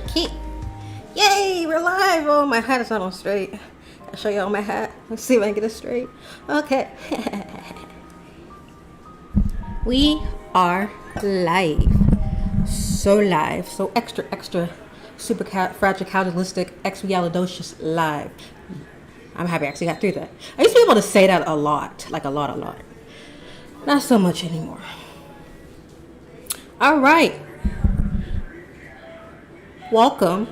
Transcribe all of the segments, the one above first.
Okay. Yay, we're live. Oh, my hat is not on straight. I'll show y'all my hat. Let's see if I can get it straight. Okay. We are live. So live. So extra super fragilocalistic expialidocious live. I'm happy I actually got through that. I used to be able to say that a lot. Like a lot. Not so much anymore. All right. Welcome.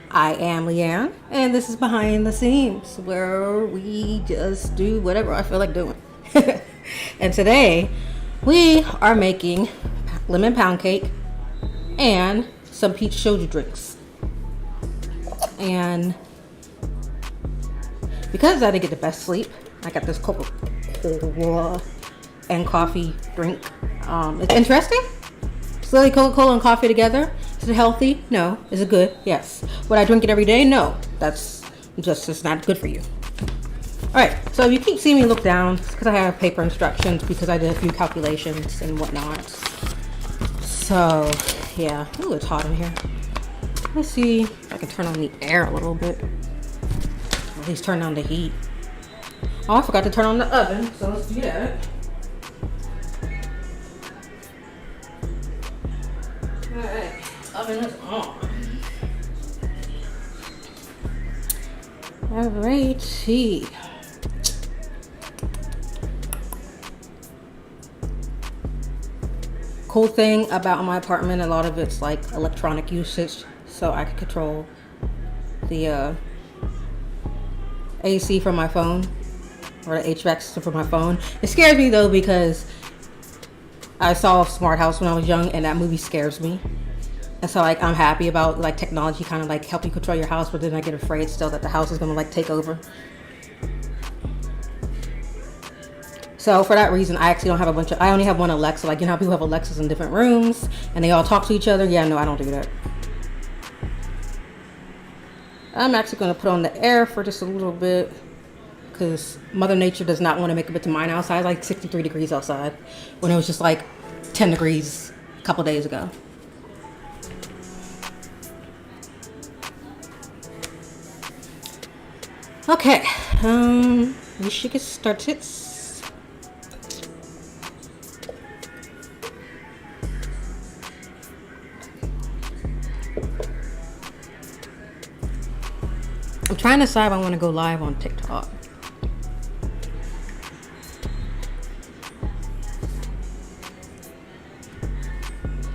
I am Leanne, and this is Behind the Scenes, where we just do whatever I feel like doing. And today, we are making lemon pound cake and some peach soju drinks. And because I didn't get the best sleep, I got this Coca-Cola and coffee drink. It's interesting. It's literally Coca-Cola and coffee together. Is it healthy? No. Is it good? Yes. Would I drink it every day? No. That's just not good for you. Alright, so if you keep seeing me look down, it's because I have paper instructions because I did a few calculations and whatnot. So, yeah. Ooh, it's hot in here. Let's see if I can turn on the air a little bit. Or at least turn on the heat. Oh, I forgot to turn on the oven, so let's do that. Alright. Oven is on. Alrighty. Cool thing about my apartment, a lot of it's like electronic usage, so I can control the AC from my phone or the HVAC system from my phone. It scares me though because I saw Smart House when I was young, and that movie scares me. And so like I'm happy about like technology kind of like helping control your house, but then I get afraid still that the house is gonna like take over. So for that reason, I actually don't have I only have one Alexa. Like, you know how people have Alexas in different rooms and they all talk to each other? Yeah, no, I don't do that. I'm actually gonna put on the air for just a little bit because Mother Nature does not want to make a bit to mine outside. It's like 63 degrees outside when it was just like 10 degrees a couple days ago. Okay, we should get started. I'm trying to decide if I want to go live on TikTok.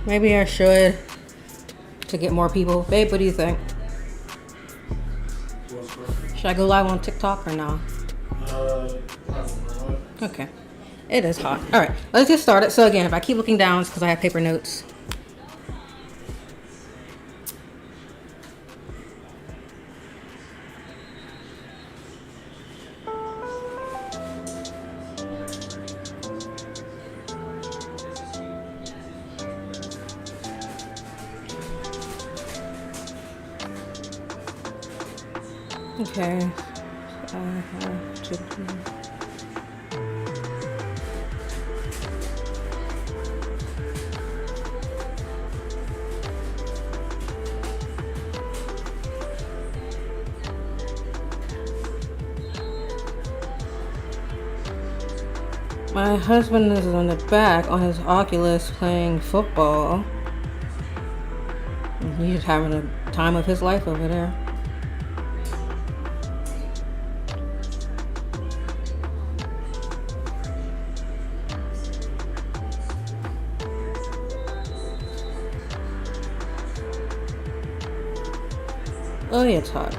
Maybe I should to get more people. Babe, what do you think? Should I go live on TikTok or no? Okay. It is hot. All right, let's get started. So again, if I keep looking down, it's because I have paper notes. Okay. My husband is on the back on his Oculus playing football. He's having the time of his life over there. Oh yeah, it's hot.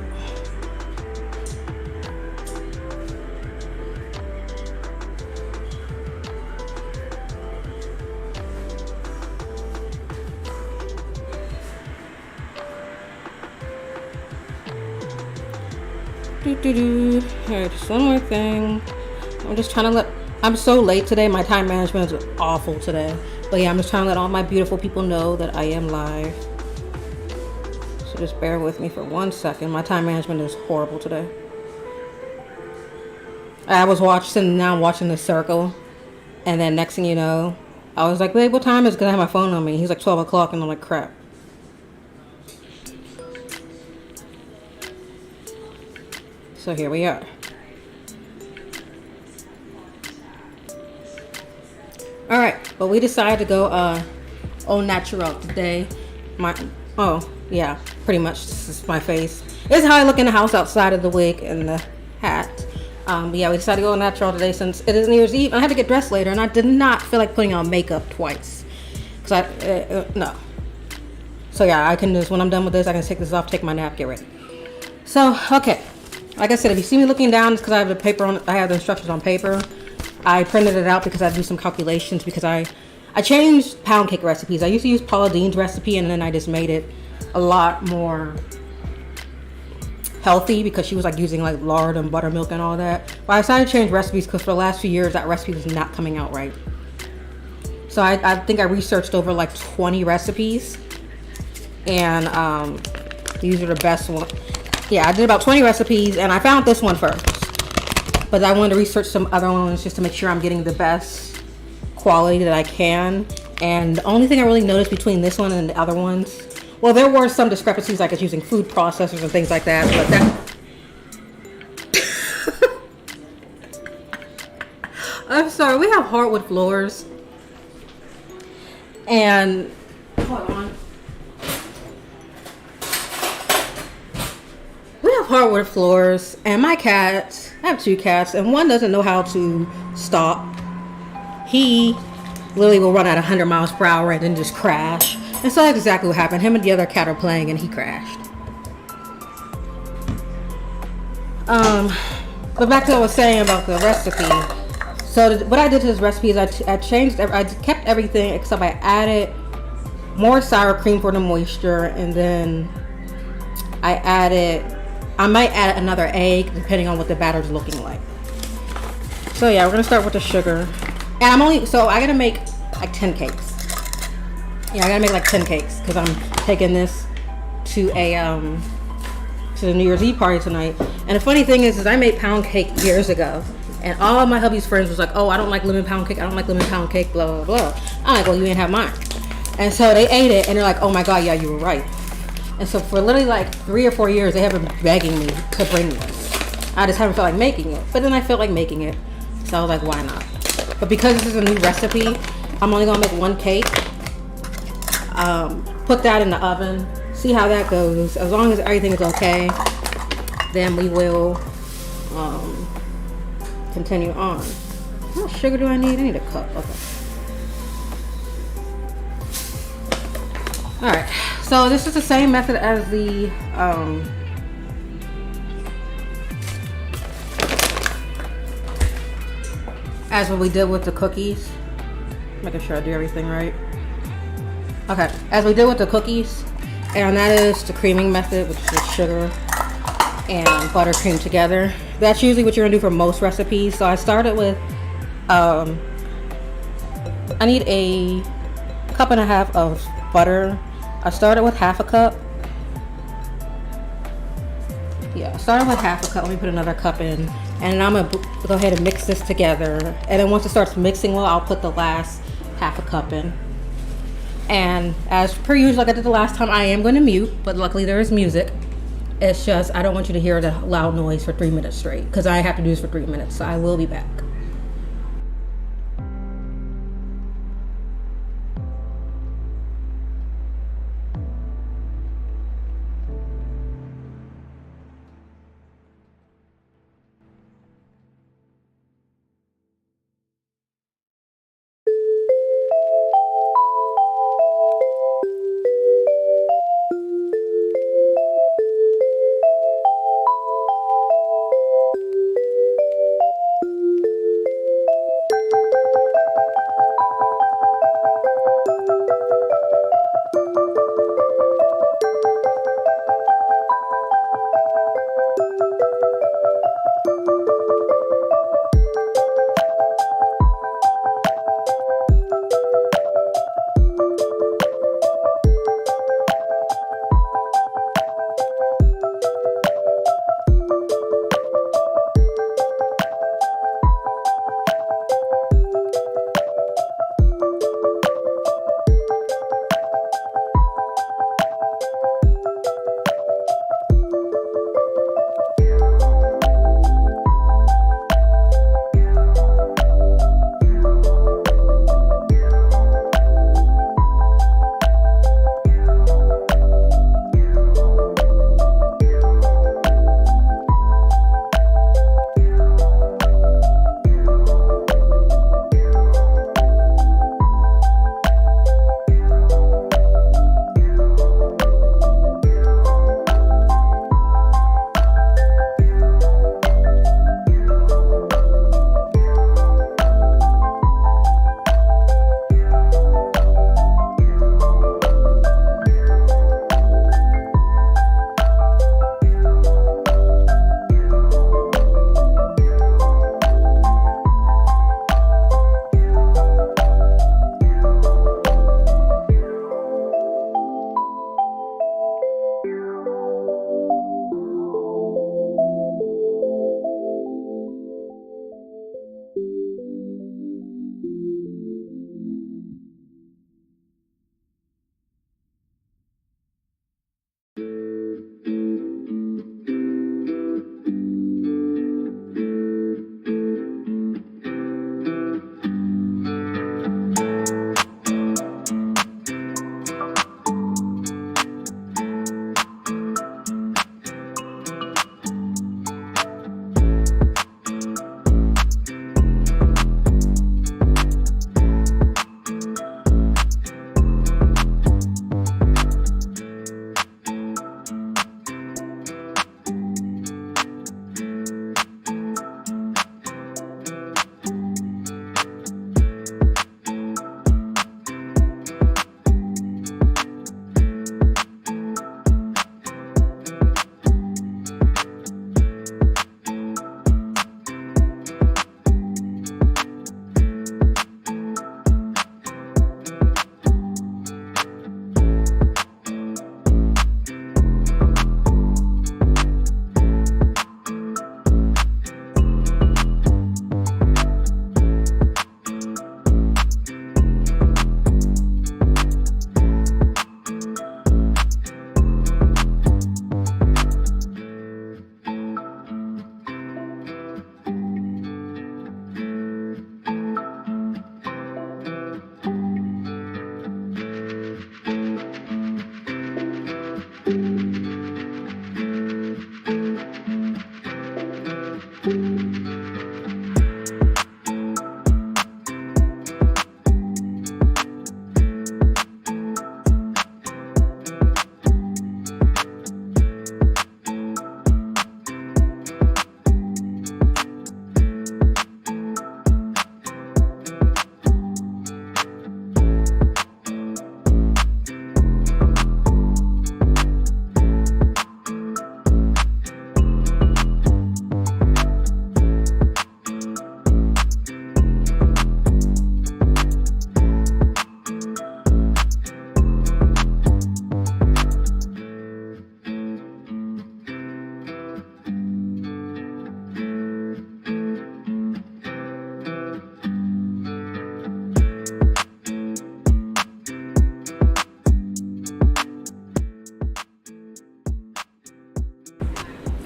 Alright, just one more thing. I'm just trying to I'm so late today. My time management is awful today. But yeah, I'm just trying to let all my beautiful people know that I am live. So just bear with me for 1 second. My time management is horrible today. I was now I'm watching The Circle. And then next thing you know, I was like, babe, what time is it? Because I have my phone on me. He's like 12 o'clock. And I'm like, crap. So here we are. All right, but we decided to go au natural today. Yeah, pretty much this is my face. This is how I look in the house outside of the wig and the hat. But yeah, we decided to go au natural today since it is New Year's Eve. I had to get dressed later, and I did not feel like putting on makeup twice. No. So yeah, I can just, when I'm done with this, I can take this off, take my nap, get ready. So, okay. Like I said, if you see me looking down, it's because I have the paper on. I have the instructions on paper. I printed it out because I do some calculations because I changed pound cake recipes. I used to use Paula Deen's recipe, and then I just made it a lot more healthy because she was like using like lard and buttermilk and all that. But I decided to change recipes because for the last few years that recipe was not coming out right. So I think I researched over like 20 recipes, and these are the best ones. Yeah, I did about 20 recipes, and I found this one first. But I wanted to research some other ones just to make sure I'm getting the best quality that I can. And the only thing I really noticed between this one and the other ones, well, there were some discrepancies, like it's using food processors and things like that. But that I'm sorry, we have hardwood floors. And hold on. We have hardwood floors, and my cats, I have 2 cats, and one doesn't know how to stop. He literally will run at 100 miles per hour and then just crash. And so that's exactly what happened. Him and the other cat are playing, and he crashed. But back to what I was saying about the recipe. So what I did to this recipe is I kept everything except I added more sour cream for the moisture, and then I might add another egg depending on what the batter's looking like. So yeah, we're gonna start with the sugar. And I gotta make like 10 cakes. Yeah, I gotta make like 10 cakes because I'm taking this to the New Year's Eve party tonight. And the funny thing is I made pound cake years ago, and all of my hubby's friends was like, "Oh, I don't like lemon pound cake. I don't like lemon pound cake." Blah blah blah. I'm like, "Well, you ain't have mine." And so they ate it, and they're like, "Oh my god, yeah, you were right." And so for literally like 3 or 4 years, they have been begging me to bring this. I just haven't felt like making it. But then I felt like making it. So I was like, why not? But because this is a new recipe, I'm only going to make 1 cake. Put that in the oven. See how that goes. As long as everything is okay, then we will continue on. How much sugar do I need? I need a cup. Okay. Alright, so this is the same method as the as what we did with the cookies. Making sure I do everything right. Okay, as we did with the cookies, and that is the creaming method, which is sugar and buttercream together. That's usually what you're gonna do for most recipes. So I started with I need a 1.5 cups of butter. I started with 1/2 cup. Yeah, I started with 1/2 cup. Let me put another cup in. And I'm going to go ahead and mix this together. And then once it starts mixing well, I'll put the last 1/2 cup in. And as per usual, like I did the last time, I am going to mute. But luckily there is music. It's just, I don't want you to hear the loud noise for 3 minutes straight. Because I have to do this for 3 minutes. So I will be back.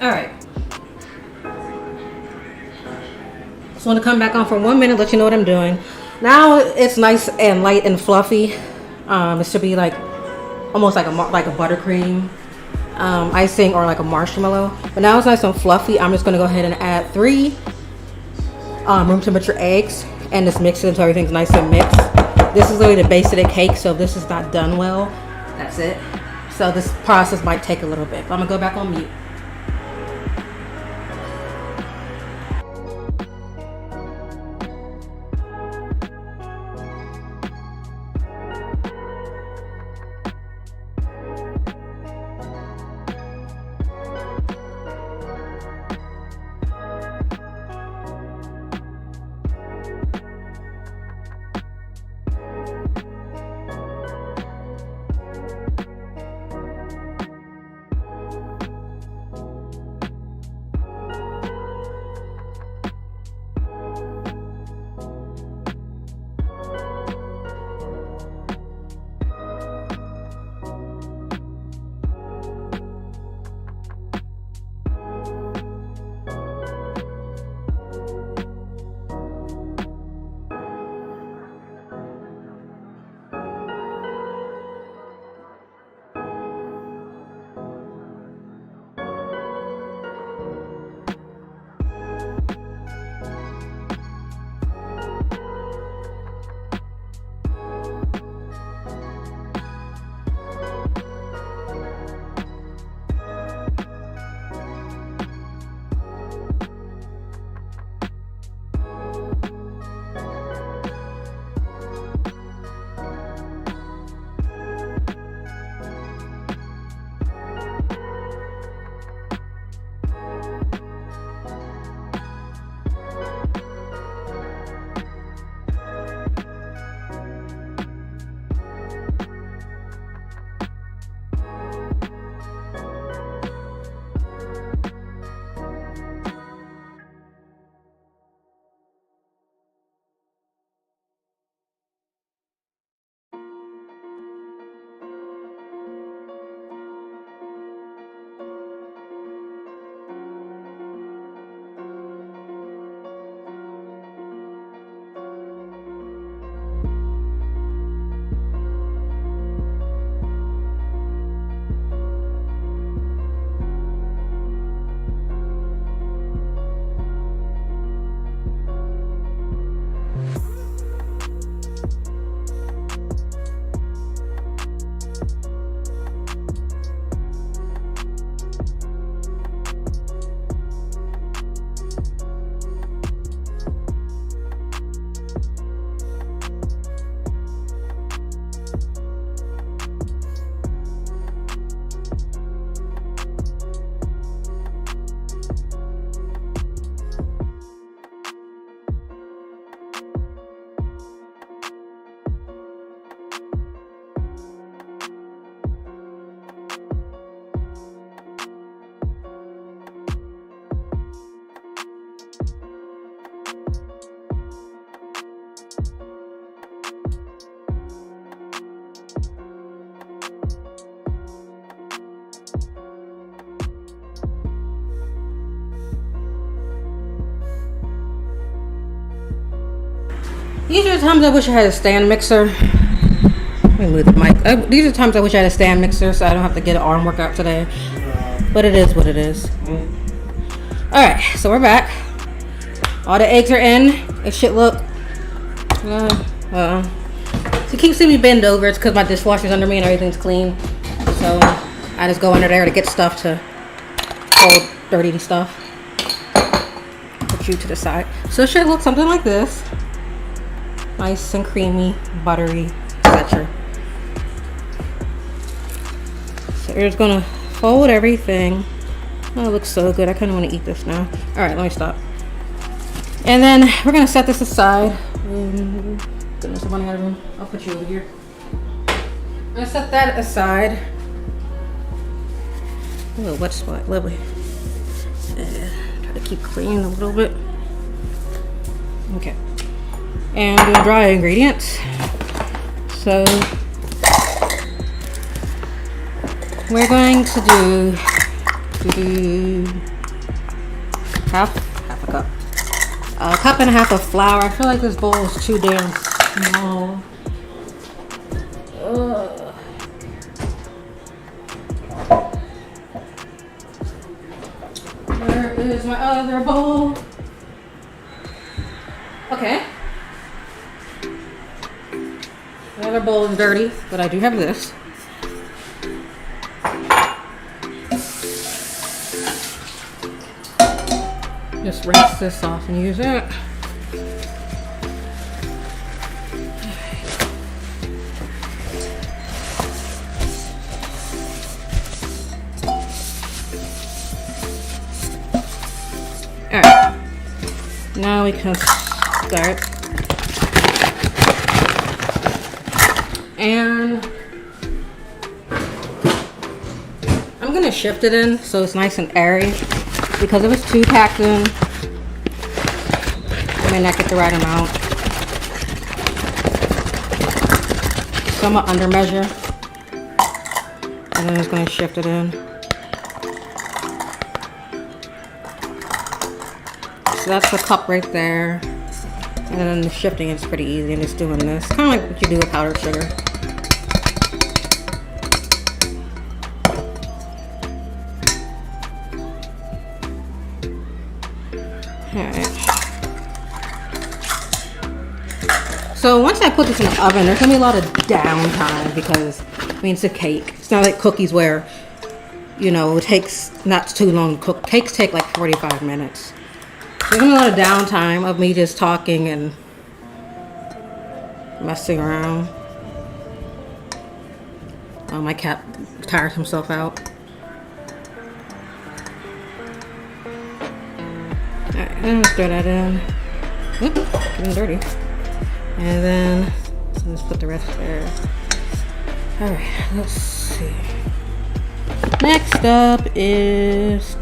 All right. Just want to come back on for 1 minute, let you know what I'm doing. Now it's nice and light and fluffy. It should be like almost like a buttercream icing or like a marshmallow. But now it's nice and fluffy. I'm just going to go ahead and add 3 room temperature eggs and just mix it until everything's nice and mixed. This is literally the base of the cake, so if this is not done well, that's it. So this process might take a little bit, but I'm gonna go back on mute. These are the times I wish I had a stand mixer. Let me move the mic. These are the times I wish I had a stand mixer so I don't have to get an arm workout today. But it is what it is. Alright, so we're back. All the eggs are in. It should look... So you keep seeing me bend over. It's because my dishwasher's under me and everything's clean. So I just go under there to get stuff to hold dirty stuff. Put you to the side. So it should look something like this. Nice and creamy, buttery, etc. So you're just gonna fold everything. Oh, it looks so good. I kind of want to eat this now. All right, let me stop. And then we're gonna set this aside. Goodness, I'm running out of room. I'll put you over here. I'm gonna set that aside. A little wet spot, lovely. Try to keep clean a little bit. Okay. And do dry ingredients. So we're going to do Half a cup. A cup and a half of flour. I feel like this bowl is too damn small. Where is my other bowl? Okay. The other bowl is dirty, but I do have this. Just rinse this off and use it. Alright. Now we can start. And I'm gonna shift it in so it's nice and airy, because if it's too packed in, I may not get the right amount. So I'm gonna under measure, and then I'm just gonna shift it in. So that's the cup right there. And then the shifting is pretty easy, and just doing this. Kind of like what you do with powdered sugar. Alright. So once I put this in the oven, there's gonna be a lot of downtime because, I mean, it's a cake. It's not like cookies where, you know, it takes not too long to cook. Cakes take like 45 minutes. There's gonna be a lot of downtime of me just talking and messing around. Oh, my cat tires himself out. Alright, let's throw that in. Oop, getting dirty. And then let's put the rest there. Alright, let's see. Next up is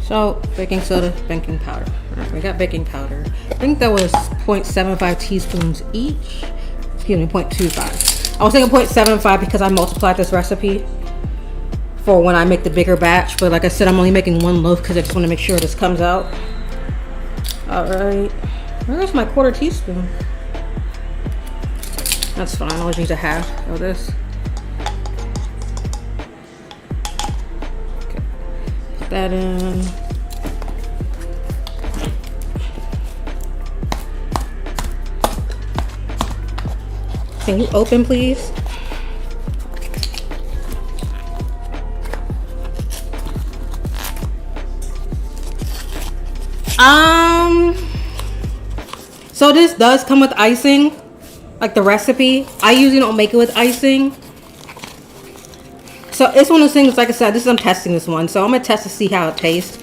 so baking soda, baking powder. Alright, we got baking powder. I think that was 0.75 teaspoons each. Excuse me, 0.25. I was thinking 0.75 because I multiplied this recipe for when I make the bigger batch, but like I said, I'm only making one loaf because I just want to make sure this comes out. Alright, where's my quarter teaspoon? That's fine, I'll just use a half of this. Okay. Put that in. Can you open, please? So this does come with icing, like the recipe. I usually don't make it with icing. So it's one of those things, like I said, I'm testing this one. So I'm gonna test to see how it tastes.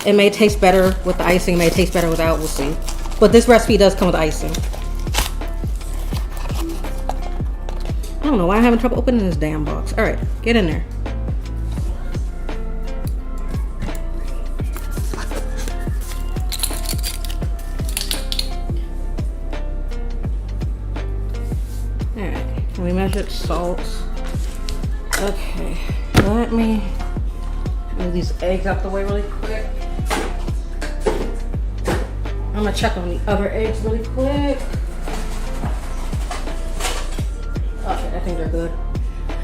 It may taste better with the icing, it may taste better without, we'll see. But this recipe does come with icing. I don't know why I'm having trouble opening this damn box. All right, get in there. We measured salt. Okay, let me move these eggs out the way really quick. I'm gonna check on the other eggs really quick. Okay, I think they're good.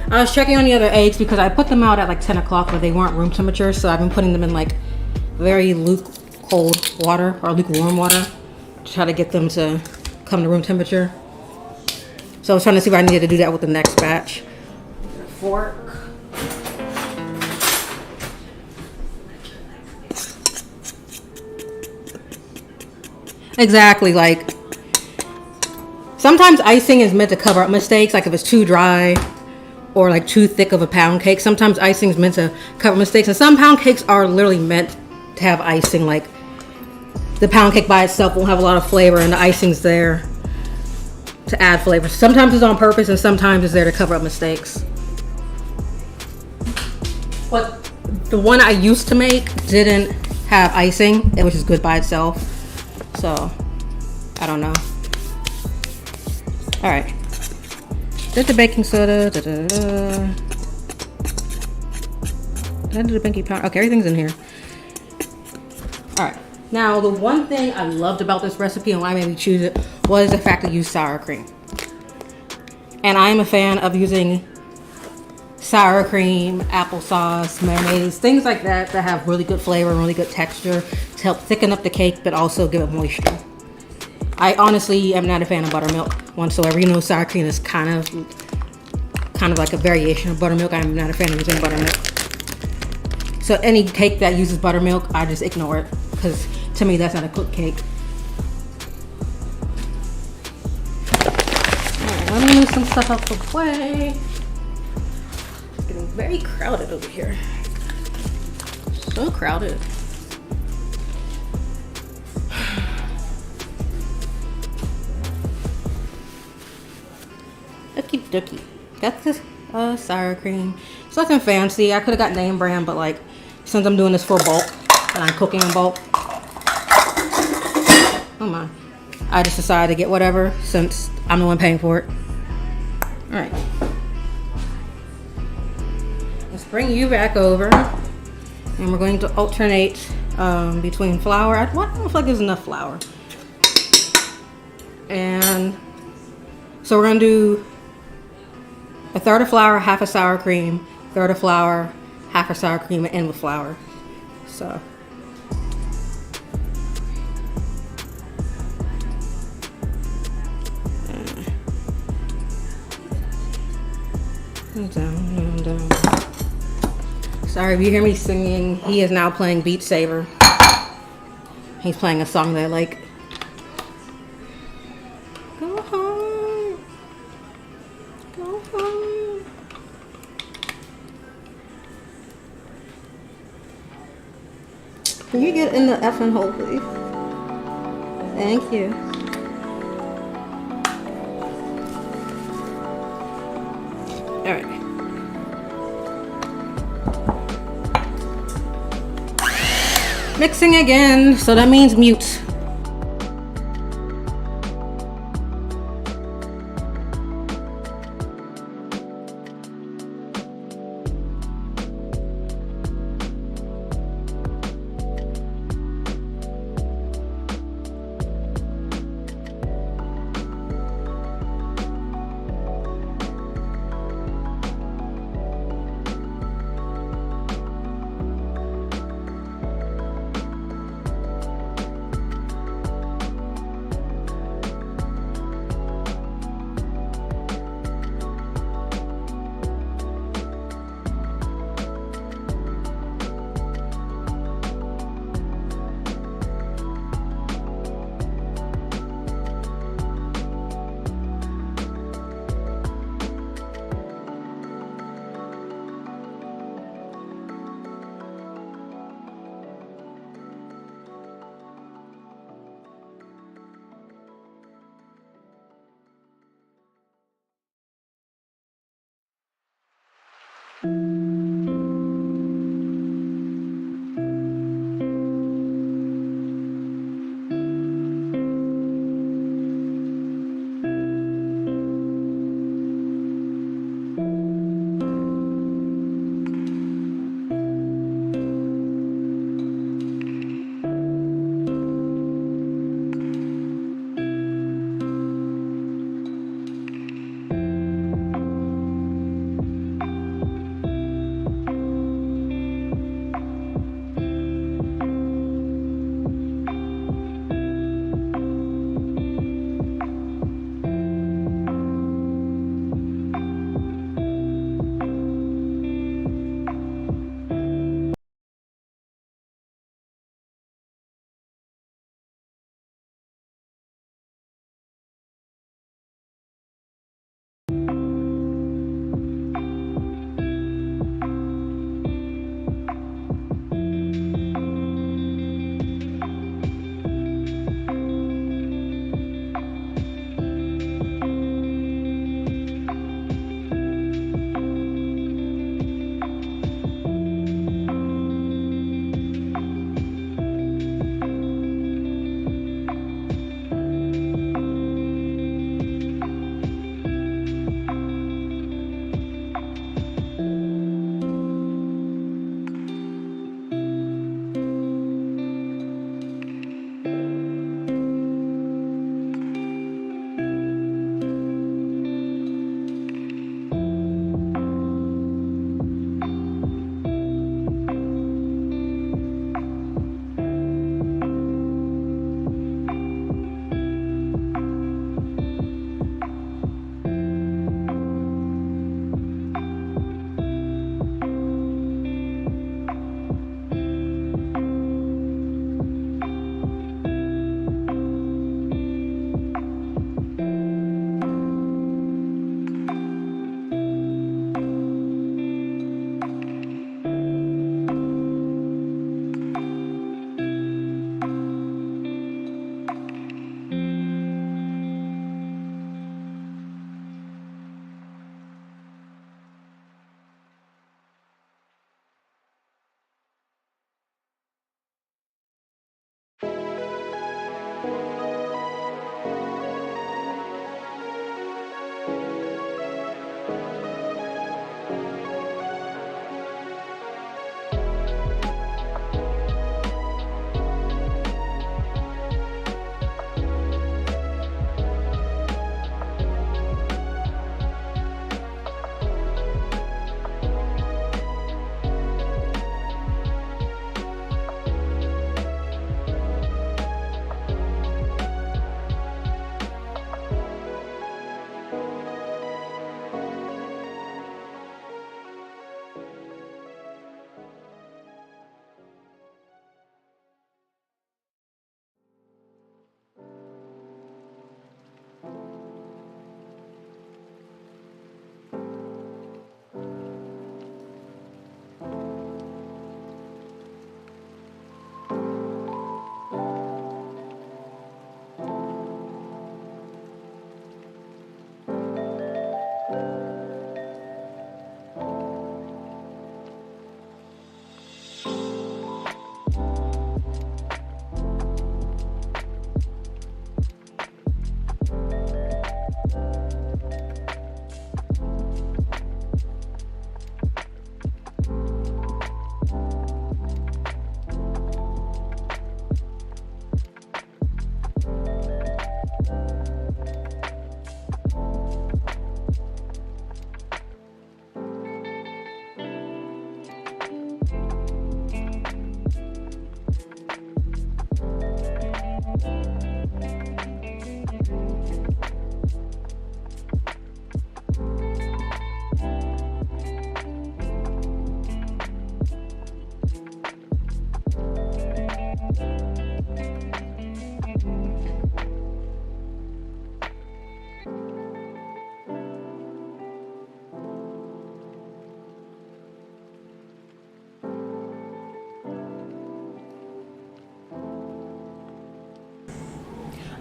I was checking on the other eggs because I put them out at like 10 o'clock, but they weren't room temperature, so I've been putting them in like very cold water or lukewarm water to try to get them to come to room temperature. So I was trying to see if I needed to do that with the next batch. Fork. Exactly, like sometimes icing is meant to cover up mistakes, like if it's too dry or like too thick of a pound cake. Sometimes icing is meant to cover mistakes, and some pound cakes are literally meant to have icing. Like the pound cake by itself won't have a lot of flavor, and the icing's there to add flavor. Sometimes it's on purpose, and sometimes it's there to cover up mistakes. But the one I used to make didn't have icing, which is good by itself. So I don't know. All right, Did the baking soda. Da, da, da. I did the baking powder. Okay, everything's in here. All right. Now, the one thing I loved about this recipe and why I made me choose it was the fact that you use sour cream. And I'm a fan of using sour cream, applesauce, mayonnaise, things like that that have really good flavor and really good texture to help thicken up the cake, but also give it moisture. I honestly am not a fan of buttermilk whatsoever. You know, sour cream is kind of like a variation of buttermilk. I'm not a fan of using buttermilk. So any cake that uses buttermilk, I just ignore it because to me that's not a cooked cake. Alright, let me move some stuff out the way. It's getting very crowded over here. So crowded. Okie dokie. Got this sour cream. It's nothing fancy. I could have got name brand, but like since I'm doing this for bulk and I'm cooking in bulk, oh my, I just decided to get whatever since I'm the one paying for it. All right, let's bring you back over, and we're going to alternate between flour. I don't feel like there's enough flour, and so we're gonna do a third of flour, half a sour cream, third of flour, half a sour cream, and end with flour. So. Down. Sorry if you hear me singing. He is now playing Beat Saber. He's playing a song that I like. Go home. Go home. Can you get in the effing hole, please? Thank you. All right. Mixing again, so that means mute.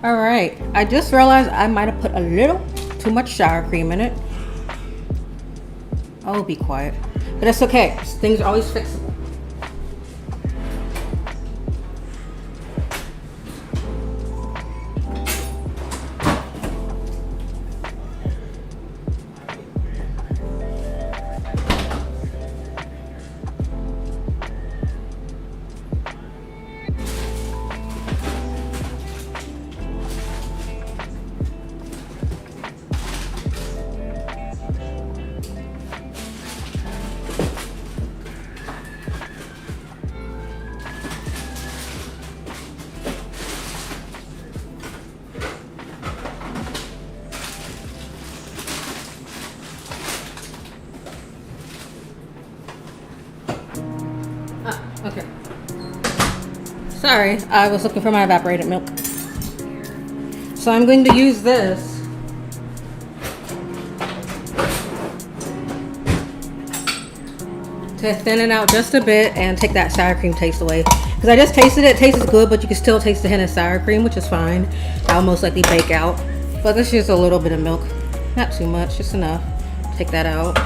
All right, I just realized I might have put a little too much sour cream in it. Oh, be quiet. But that's okay. Things are always fixable. Okay. Sorry, I was looking for my evaporated milk. So I'm going to use this to thin it out just a bit and take that sour cream taste away. Because I just tasted it. It tastes good, but you can still taste the hint of sour cream, which is fine. I'll most likely bake out. But this is just a little bit of milk. Not too much, just enough. Take that out.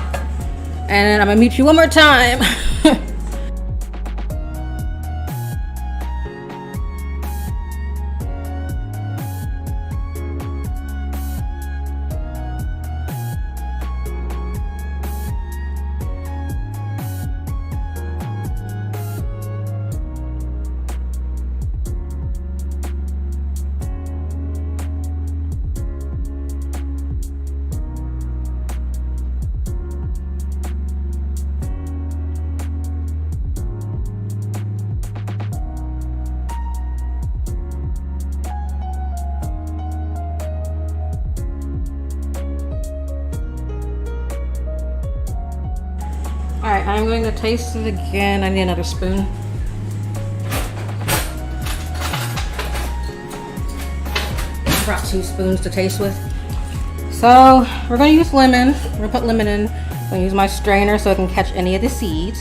And I'm going to meet you one more time. Alright, I'm going to taste it again. I need another spoon. I brought 2 spoons to taste with. So, we're going to use lemon. We're going to put lemon in. I'm going to use my strainer so I can catch any of the seeds.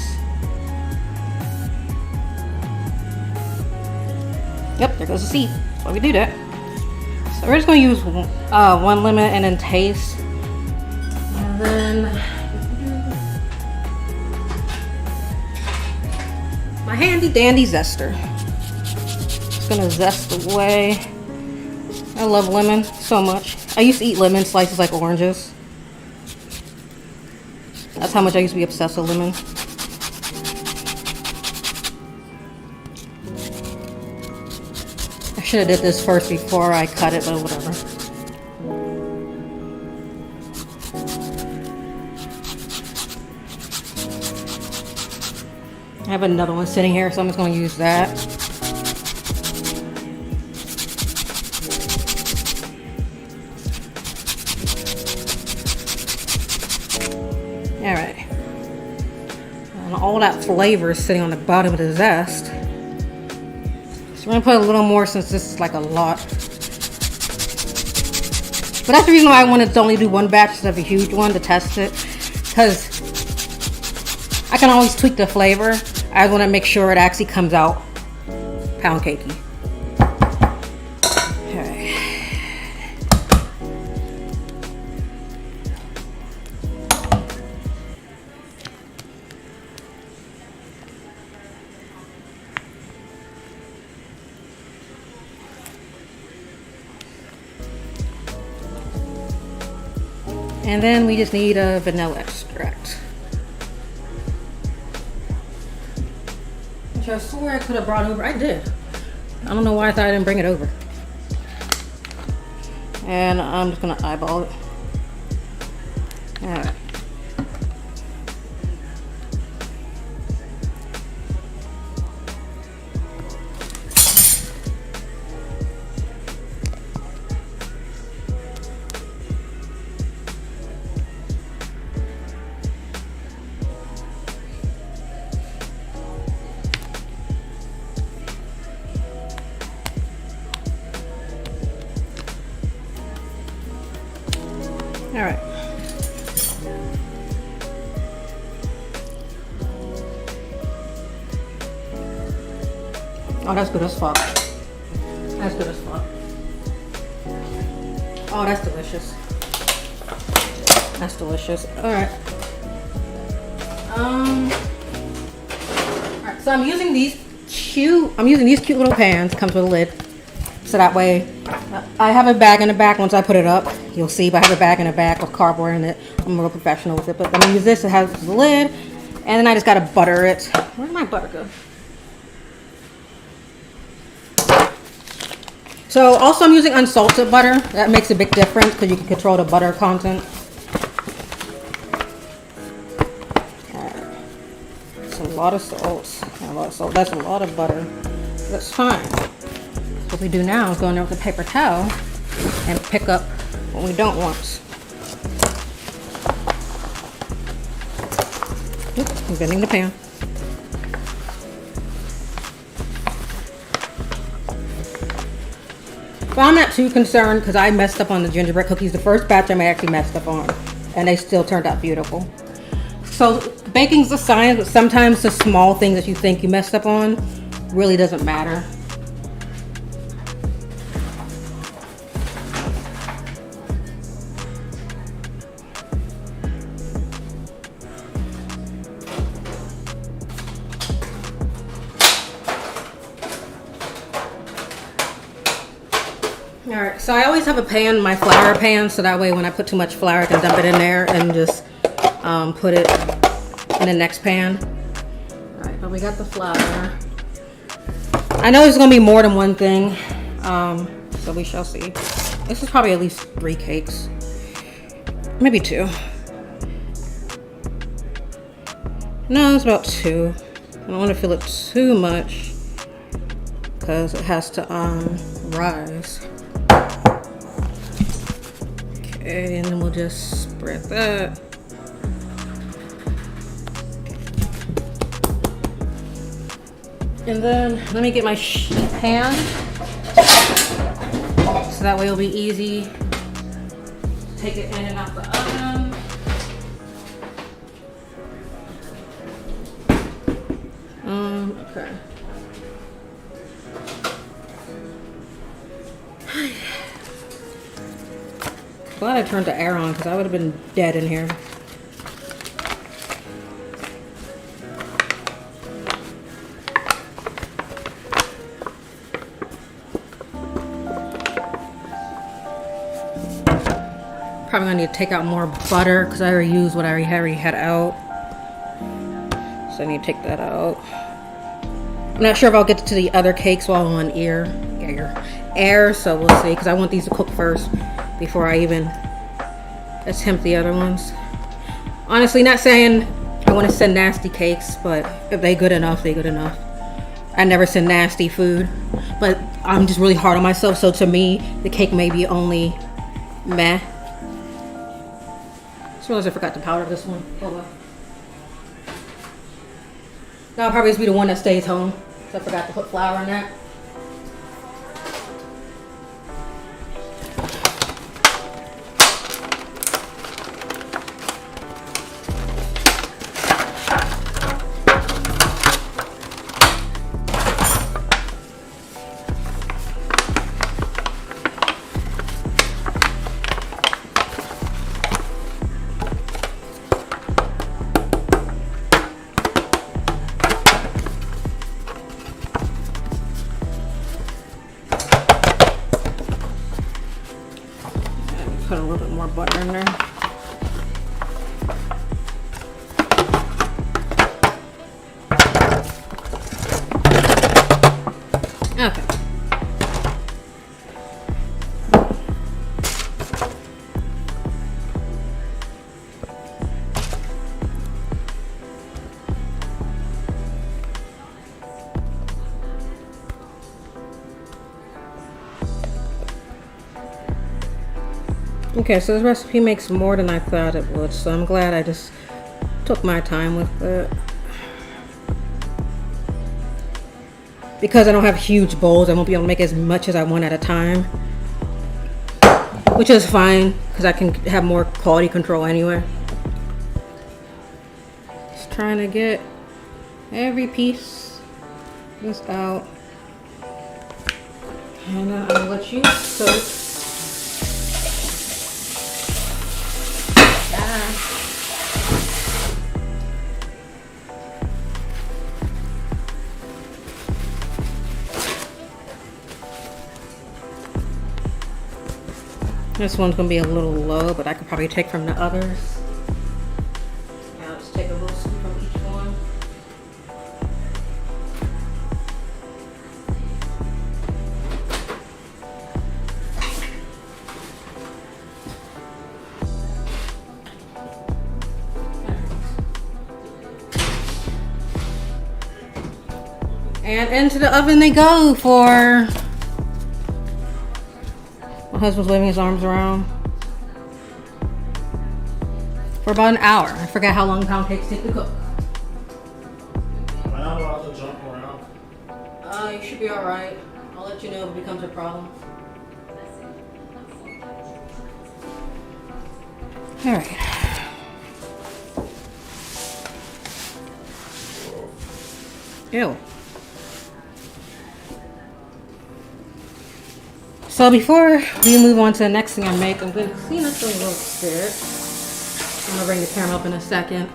Yep, there goes the seed. That's why we do that. So we're just going to use 1 lemon and then taste. And then my handy dandy zester. Just gonna zest away. I love lemon so much. I used to eat lemon slices like oranges. That's how much I used to be obsessed with lemon. I should have did this first before I cut it, but whatever. I have another one sitting here, so I'm just going to use that. Alright. And all that flavor is sitting on the bottom of the zest. So we're going to put a little more since this is like a lot. But that's the reason why I wanted to only do 1 batch instead of a huge one to test it. Because I can always tweak the flavor. I want to make sure it actually comes out pound cakey. Okay. And then we just need a vanilla extract. I swear I could have brought over. I did. I don't know why I thought I didn't bring it over. And I'm just gonna eyeball it. Alright. All right. Oh, that's good as fuck. That's good as fuck. Oh, that's delicious. That's delicious. All right. All right. So I'm using these cute little pans. Comes with a lid. So that way, I have a bag in the back. Once I put it up, you'll see. But I have a bag in the back with cardboard in it. I'm a real professional with it. But I'm gonna use this. It has the lid, and then I just gotta butter it. Where did my butter go? So also I'm using unsalted butter. That makes a big difference because you can control the butter content. That's a lot of salt. A lot of salt. That's a lot of butter. That's fine. What we do now is go in there with a paper towel and pick up what we don't want. Oops, I'm bending the pan. But I'm not too concerned because I messed up on the gingerbread cookies. The first batch I actually messed up on, and they still turned out beautiful. So baking's a science, but sometimes the small things that you think you messed up on really doesn't matter. Alright, so I always have a pan, my flour pan, so that way when I put too much flour I can dump it in there and just put it in the next pan. Alright, but we got the flour. I know there's going to be more than one thing, so we shall see. This is probably at least 3 cakes. Maybe 2. No, it's about 2. I don't want to fill it too much because it has to rise. Okay, and then we'll just spread that. And then let me get my sheet pan so that way it'll be easy. Take it in and out the oven. Okay. Glad I turned the air on because I would have been dead in here. Probably gonna need to take out more butter because I already used what I already had out. So I need to take that out. I'm not sure if I'll get to the other cakes while I'm on air, so we'll see because I want these to cook first before I even attempt the other ones. Honestly, not saying I want to send nasty cakes, but if they good enough, they good enough. I never send nasty food, but I'm just really hard on myself, so to me, the cake may be only meh. Just realized I forgot to powder this one. Oh well. That'll probably just be the one that stays home, so I forgot to put flour in that. Put a little bit more butter in there. Okay. Okay, so this recipe makes more than I thought it would, so I'm glad I just took my time with it. Because I don't have huge bowls, I won't be able to make as much as I want at a time. Which is fine, because I can have more quality control anyway. Just trying to get every piece just out. And I'll let you soak. This one's gonna be a little low, but I could probably take from the others. Now let's take a little scoop from each one. And into the oven they go for... My husband's waving his arms around. For about an hour. I forgot how long pound cakes take to cook. Am I not allowed to jump around? You should be alright. I'll let you know if it becomes a problem. Alright. Ew. So before we move on to the next thing I make, I'm going to clean up a little bit. I'm going to bring the camera up in a second.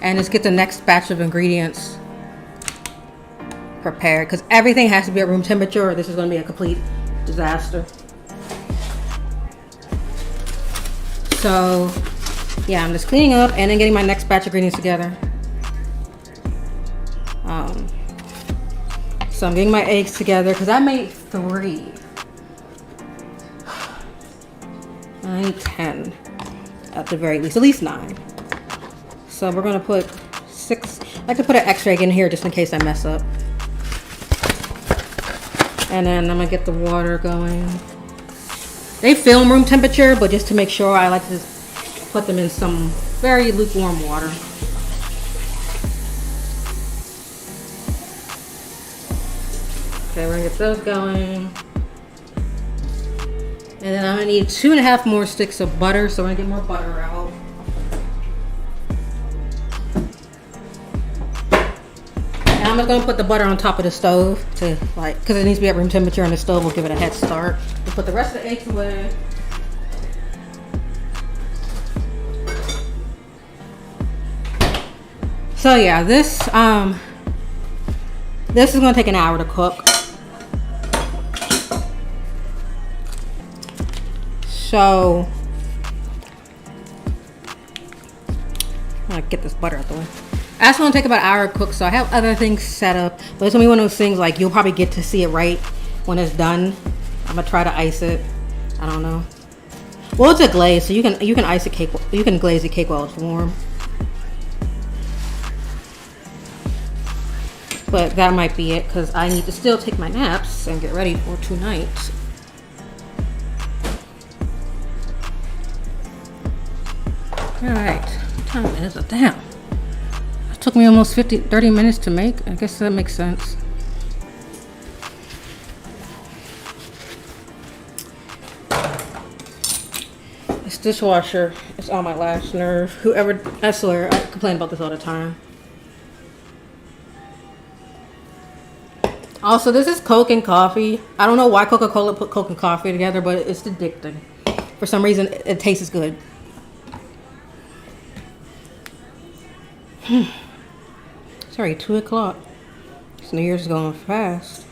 And just get the next batch of ingredients prepared. Because everything has to be at room temperature or this is going to be a complete disaster. So, yeah, I'm just cleaning up and then getting my next batch of ingredients together. So I'm getting my eggs together because I made 3. I need 10 at the very least, at least 9. So we're gonna put 6. I like to put an extra egg in here just in case I mess up. And then I'm gonna get the water going. They film room temperature, but just to make sure, I like to put them in some very lukewarm water. Okay, we're gonna get those going. And then I'm gonna need 2.5 more sticks of butter, so we're gonna get more butter out. And I'm just gonna put the butter on top of the stove to because it needs to be at room temperature and the stove will give it a head start. We'll put the rest of the eggs away. So yeah, this is gonna take an hour to cook. So, I'm gonna get this butter out the way. I just want to take about an hour to cook, so I have other things set up. But it's gonna be one of those things like you'll probably get to see it right when it's done. I'm gonna try to ice it. I don't know. Well, it's a glaze, so you can ice a cake. You can glaze the cake while it's warm. But that might be it because I need to still take my naps and get ready for tonight. Alright, what time is it? Damn. It took me almost 30 minutes to make. I guess that makes sense. This dishwasher is on my last nerve. I swear, I complain about this all the time. Also, this is Coke and coffee. I don't know why Coca-Cola put Coke and coffee together, but it's addicting. For some reason, it tastes good. It's already 2 o'clock. This New Year's is going fast.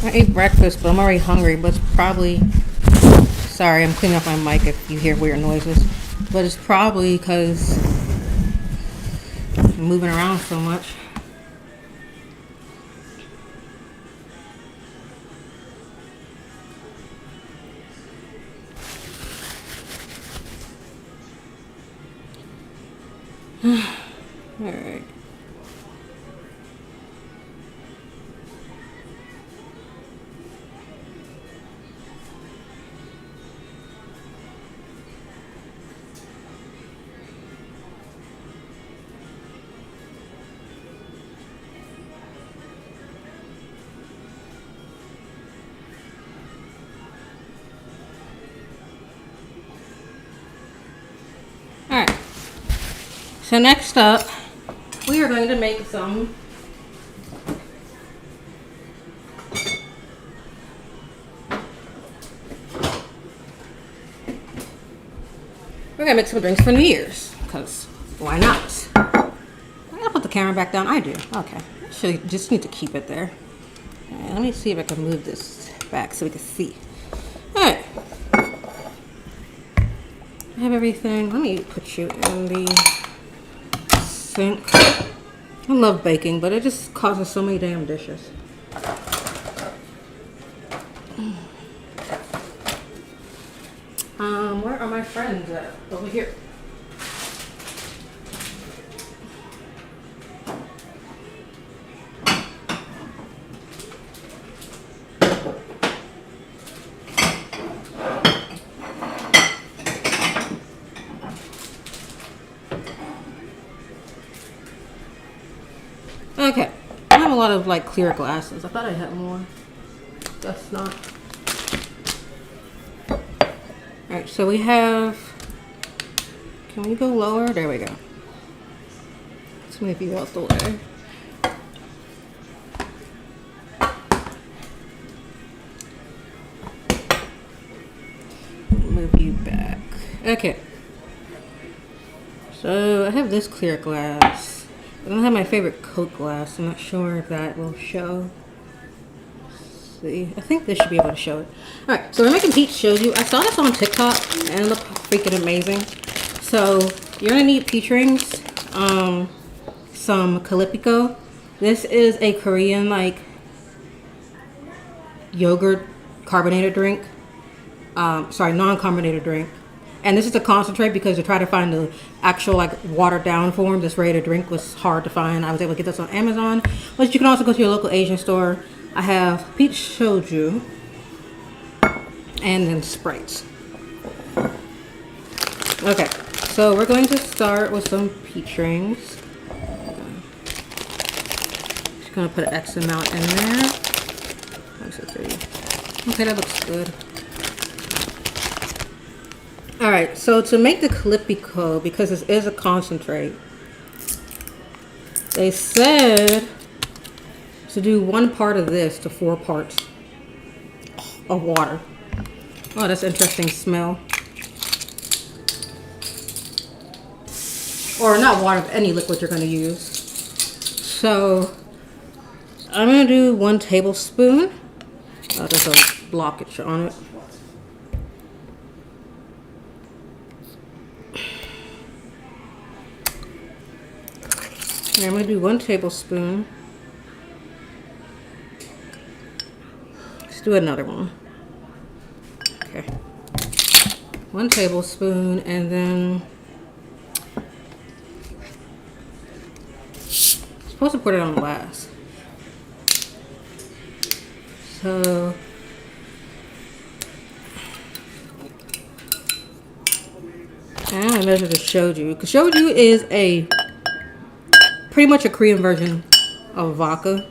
I ate breakfast, but I'm already hungry, but it's probably... Sorry, I'm cleaning up my mic if you hear weird noises. But it's probably because I'm moving around so much. Alright. Alright. So next up, we are going to make some we're gonna make some drinks for New Year's, because why not? camera back down? I do. Okay. Actually, just need to keep it there. Alright, let me see if I can move this back so we can see. Alright. I have everything. Let me put you in the sink. I love baking, but it just causes so many damn dishes. Where are my friends at? Over here. Okay, I have a lot of like clear glasses. I thought I had more. That's not. Alright, so we have. Can we go lower? There we go. Let's move you out the way. Move you back. Okay. So I have this clear glass. I don't have my favorite Coke glass. I'm not sure if that will show. Let's see. I think this should be able to show it. Alright, so we're making peach soju. I saw this on TikTok and it looked freaking amazing. So you're gonna need peach rings, some Calippico. This is a Korean like yogurt carbonated drink. Sorry, non-carbonated drink. And this is a concentrate because to try to find the actual like watered down form that's ready to drink was hard to find. I was able to get this on Amazon, but you can also go to your local Asian store. I have peach soju and then Sprites. Okay, so we're going to start with some peach rings. Just gonna put an X amount in there. 1, 2, 3. Okay, that looks good. Alright, so to make the Calippico, because this is a concentrate, they said to do 1 part of this to 4 parts of water. Oh, that's an interesting smell. Or not water, but any liquid you're going to use. So, I'm going to do 1 tablespoon. Oh, there's a blockage on it. And I'm going to do 1 tablespoon. Let's do another one. Okay. 1 tablespoon and then I'm supposed to put it on last. So I'm going to measure the Soju. Because Soju is pretty much a Korean version of vodka.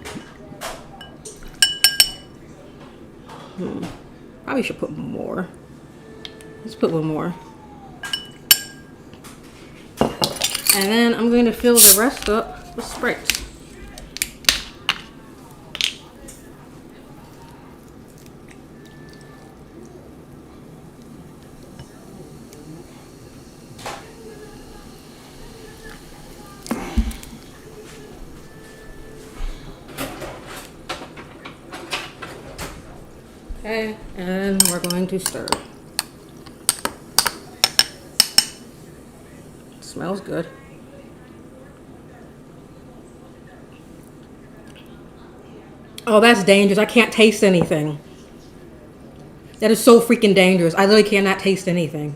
Probably should put more. Let's put 1 more. And then I'm going to fill the rest up with Sprite. Okay, and we're going to stir. It smells good. Oh, that's dangerous. I can't taste anything. That is so freaking dangerous. I literally cannot taste anything.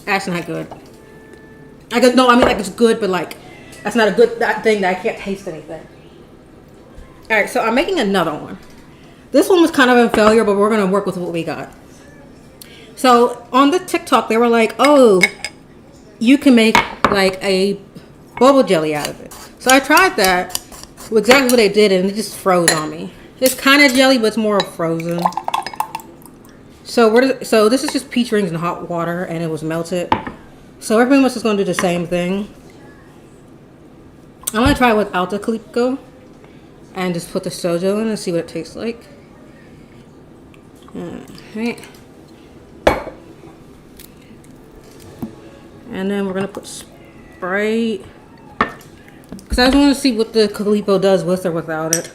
That's not good. No, I mean like it's good, but like that's not a good thing that I can't taste anything. All right, so I'm making another one. This one was kind of a failure, but we're going to work with what we got. So on the TikTok, they were like, oh, you can make like a bubble jelly out of it. So I tried that, exactly what they did, and it just froze on me. It's kind of jelly, but it's more frozen. So so this is just peach rings in hot water, and it was melted. So everyone else is going to do the same thing. I'm going to try it without the Calippico. And just put the soju in and see what it tastes like. Alright. And then we're gonna put Sprite. Because I just want to see what the Calipo does with or without it.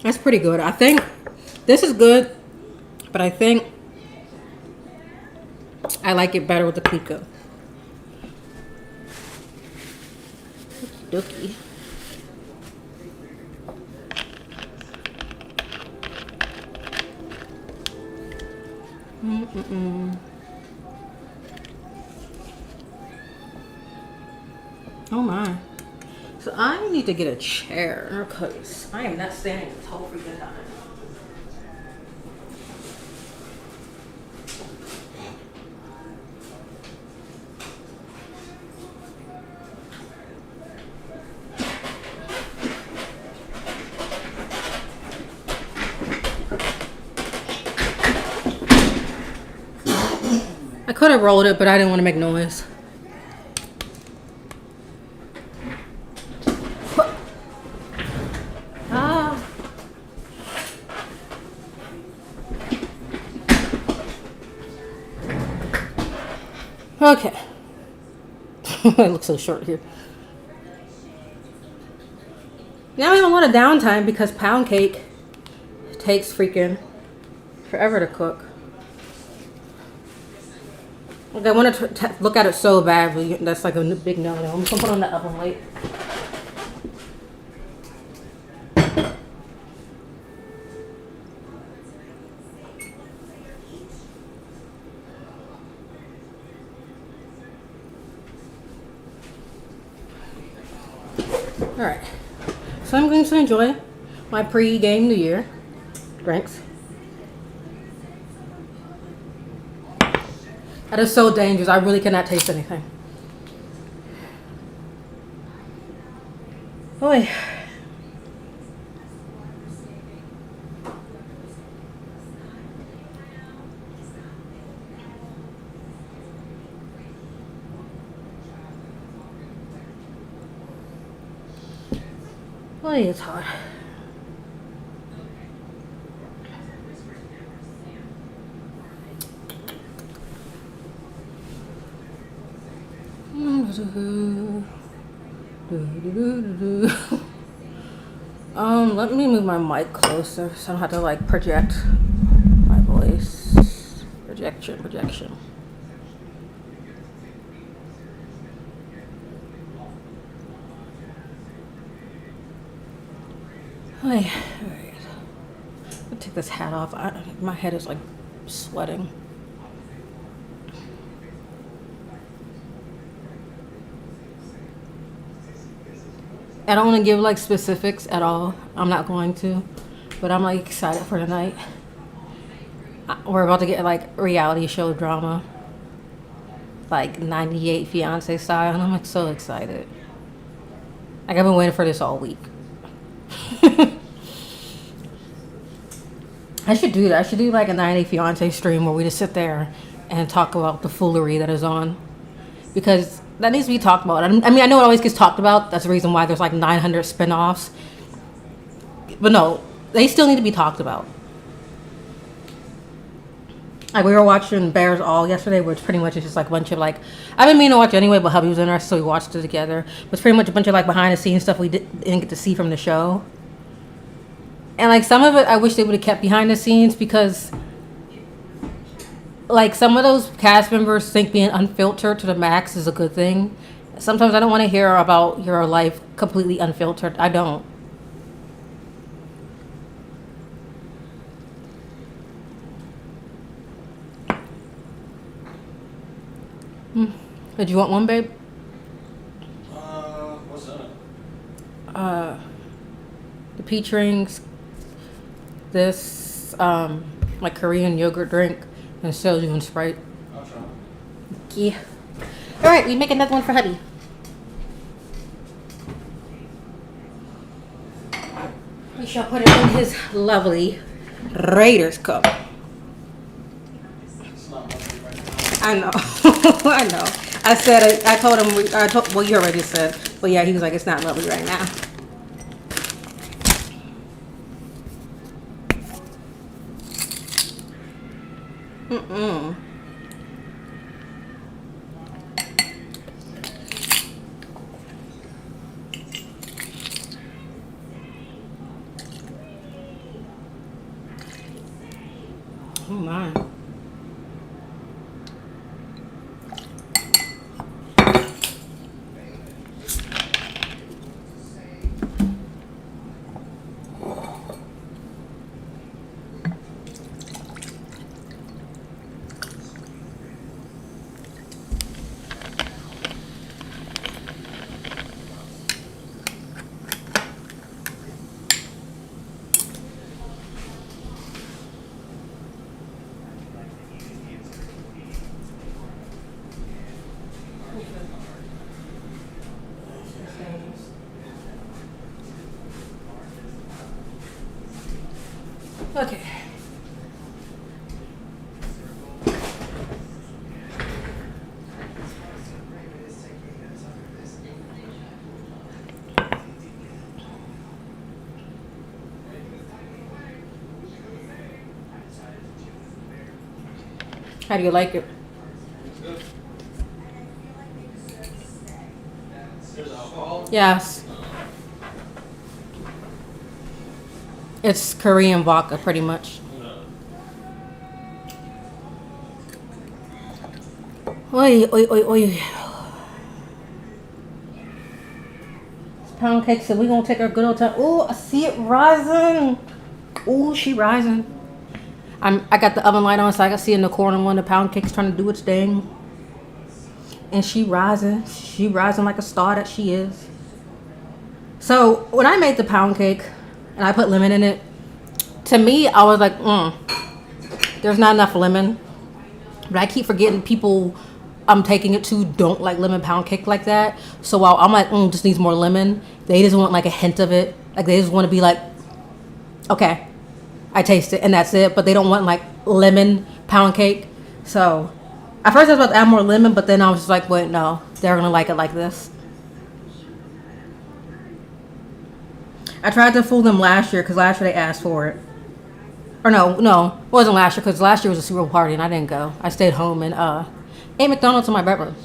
That's pretty good. I think this is good, but I think I like it better with the Calipo. Dookie. Oh my. So I need to get a chair because I am not standing this whole freaking time. I could have rolled it, but I didn't want to make noise. Okay. It looks so short here. Now we have a lot of downtime because Poundcake takes freaking forever to cook. Like I want to look at it so bad, but that's like a big no-no. I'm just gonna put it on the oven light. Alright, so I'm going to enjoy my pre-game New Year drinks. That is so dangerous. I really cannot taste anything. Boy. Boy, it's hot. Let me move my mic closer so I don't have to like project my voice. Projection. Alright. I'll take this hat off. My head is like sweating. I don't want to give like specifics at all. I'm not going to, but I'm like excited for tonight. We're about to get like reality show drama, like 98 Fiancé style, and I'm like so excited. Like I've been waiting for this all week. I should do that. I should do like a 98 Fiancé stream where we just sit there and talk about the foolery that is on, because that needs to be talked about. I mean, I know it always gets talked about. That's the reason why there's like 900 spinoffs. But no, they still need to be talked about. Like we were watching Bears All yesterday, which pretty much is just like a bunch of like, I've been meaning to watch it anyway, but hubby was interested, so we watched it together. It's pretty much a bunch of like behind the scenes stuff we didn't get to see from the show. And like some of it, I wish they would have kept behind the scenes, because like some of those cast members think being unfiltered to the max is a good thing. Sometimes I don't want to hear about your life completely unfiltered. I don't. Did you want one, babe? What's in it? The peach rings, this like Korean yogurt drink, and Soju and Sprite. I'll try. Yeah. All right, we make another one for hubby. We shall put it in his lovely Raiders cup. It's not much right now. I know. I know. I said it. I told him. Well, you already said. But yeah, he was like, it's not lovely right now. Mmm. Oh my. Okay. How do you like it? There's alcohol? Yes. It's Korean vodka, pretty much. No. Oi, oi, oi, oi. Pound cake, so we gonna take our good old time. Oh, I see it rising. Oh, she rising. I got the oven light on, so I can see in the corner when the pound cake's trying to do its thing. And she rising. She rising like a star that she is. So when I made the pound cake and I put lemon in it, to me I was like, there's not enough lemon. But I keep forgetting people I'm taking it to don't like lemon pound cake like that. So while I'm like, just needs more lemon, they just want like a hint of it. Like they just want to be like, okay, I taste it and that's it. But they don't want like lemon pound cake. So at first I was about to add more lemon, but then I was just like, wait, no, they're gonna like it like this. I tried to fool them last year because last year they asked for it. Or no, it wasn't last year because last year was a Super Bowl party and I didn't go. I stayed home and ate McDonald's in my bedroom.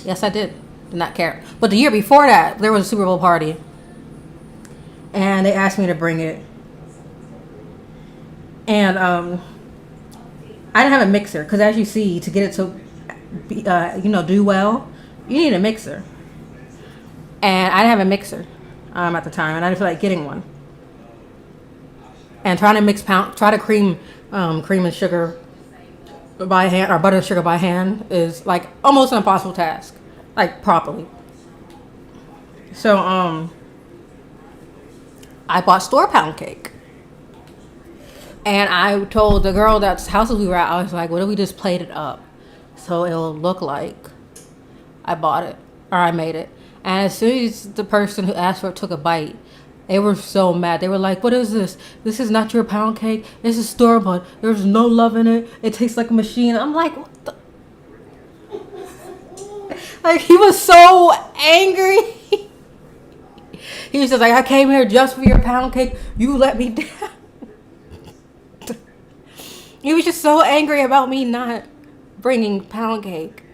Yes, I did. Did not care. But the year before that, there was a Super Bowl party. And they asked me to bring it. And I didn't have a mixer. Because as you see, to get it to be, do well, you need a mixer. And I didn't have a mixer at the time. And I didn't feel like getting one. And trying to try to cream and sugar by hand, or butter and sugar by hand, is like almost an impossible task. Like properly. So I bought store pound cake. And I told the girl that's house we were at, I was like, what if we just played it up so it'll look like I bought it or I made it. And as soon as the person who asked for it took a bite, they were so mad. They were like, what is this? This is not your pound cake. This is store-bought. There's no love in it. It tastes like a machine. I'm like, what the? Like, he was so angry. He was just like, I came here just for your pound cake. You let me down. He was just so angry about me not bringing pound cake.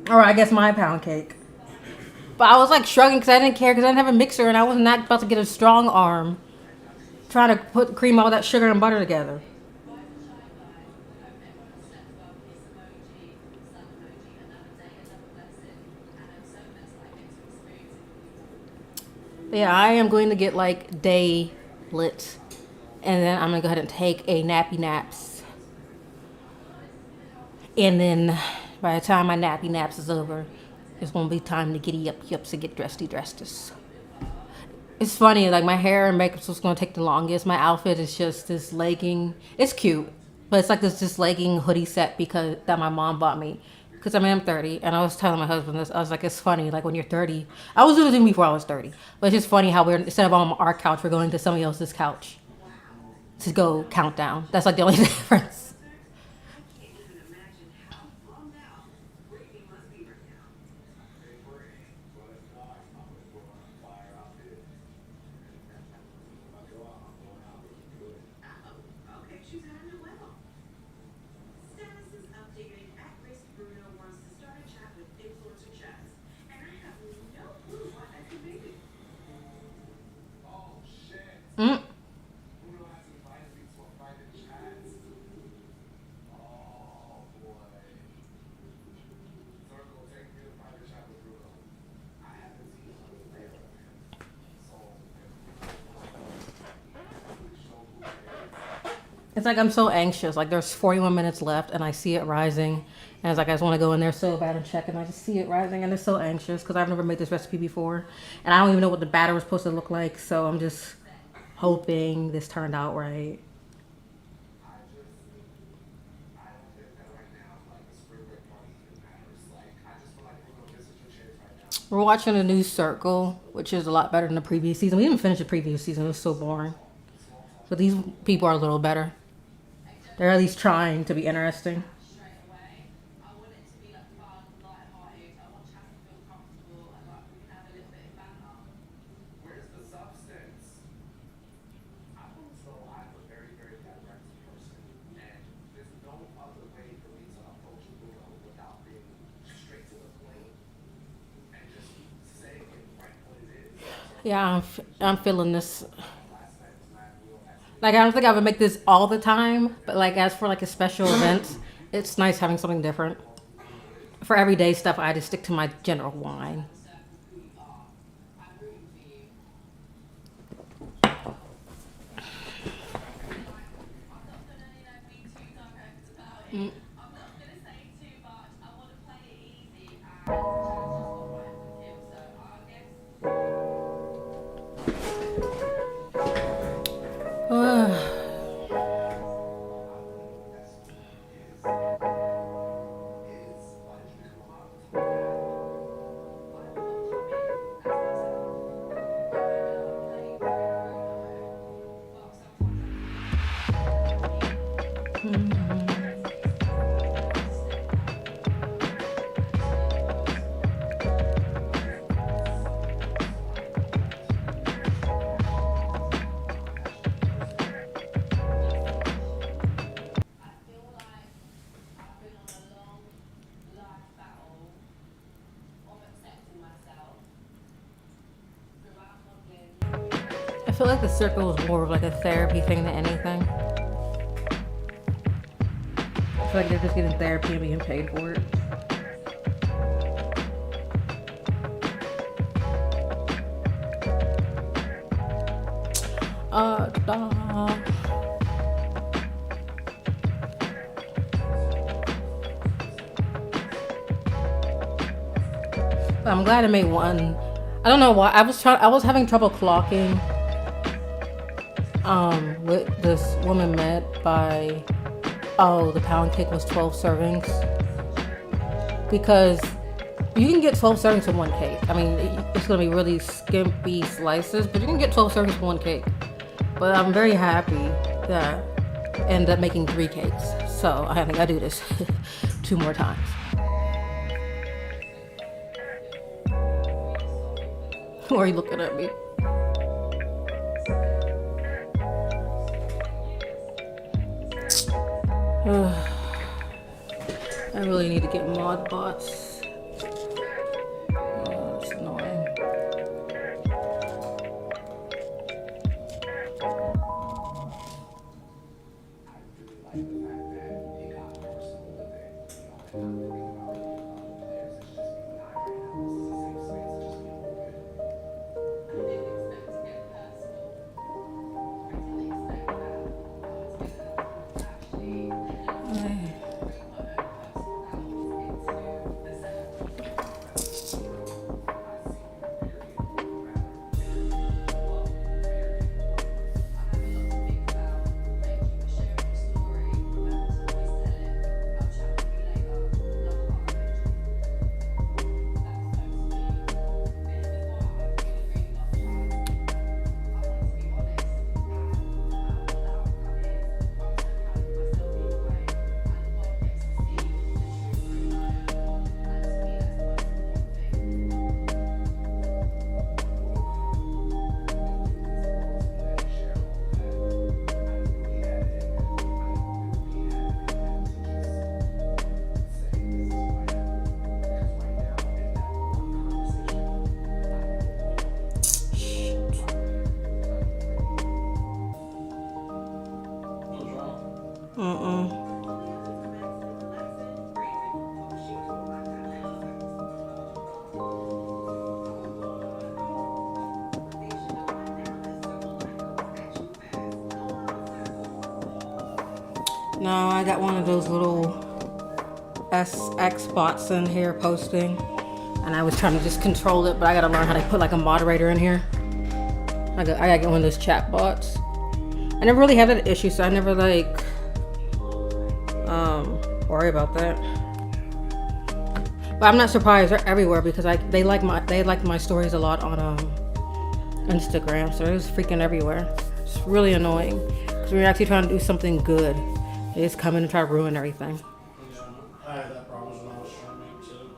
Or I guess my pound cake. But I was like shrugging because I didn't care because I didn't have a mixer and I was not about to get a strong arm trying to cream all that sugar and butter together. Yeah, I am going to get like day lit. And then I'm going to go ahead and take a nappy naps. And then by the time my nappy naps is over, it's going to be time to giddy up to get dressed. It's funny, like my hair and makeup was going to take the longest. My outfit is just this legging. It's cute, but it's like this legging hoodie set because that my mom bought me. Because I mean, I'm 30, and I was telling my husband this. I was like, it's funny, like when you're 30. I was doing it before I was 30, but it's just funny how we're instead of on our couch, we're going to somebody else's couch to go countdown. That's like the only difference. It's like I'm so anxious. Like there's 41 minutes left, and I see it rising, and it's like I just want to go in there so bad and check, and I just see it rising, and it's so anxious because I've never made this recipe before, and I don't even know what the batter was supposed to look like. So I'm just hoping this turned out right. We're watching a new Circle, which is a lot better than the previous season. We didn't finish the previous season; it was so boring. But these people are a little better. They're at least trying to be interesting. Yeah, I'm feeling this. Like I don't think I would make this all the time, but like as for like a special event, it's nice having something different. For everyday stuff, I just stick to my general wine. Mm. I feel like the circle is more of like a therapy thing than anything. I feel like they're just getting therapy and being paid for it. But I'm glad I made one. I don't know why I was having trouble clocking with this woman met by the pound cake was 12 servings, because you can get 12 servings from one cake. I mean, it's gonna be really skimpy slices, but you can get 12 servings from one cake. But I'm very happy that I ended up making 3 cakes, so I think I do this 2 more times. Why are you looking at me? I really need to get mod bots. Oh, it's annoying. No, I got one of those little SX bots in here posting, and I was trying to just control it, but I gotta learn how to put like a moderator in here. I gotta get one of those chat bots. I never really had that issue, so I never like worry about that. But I'm not surprised; they're everywhere because they like my stories a lot on Instagram, so it's freaking everywhere. It's really annoying because when you're actually trying to do something good, they just come in and try to ruin everything. Yeah, I had that problem when I was streaming too.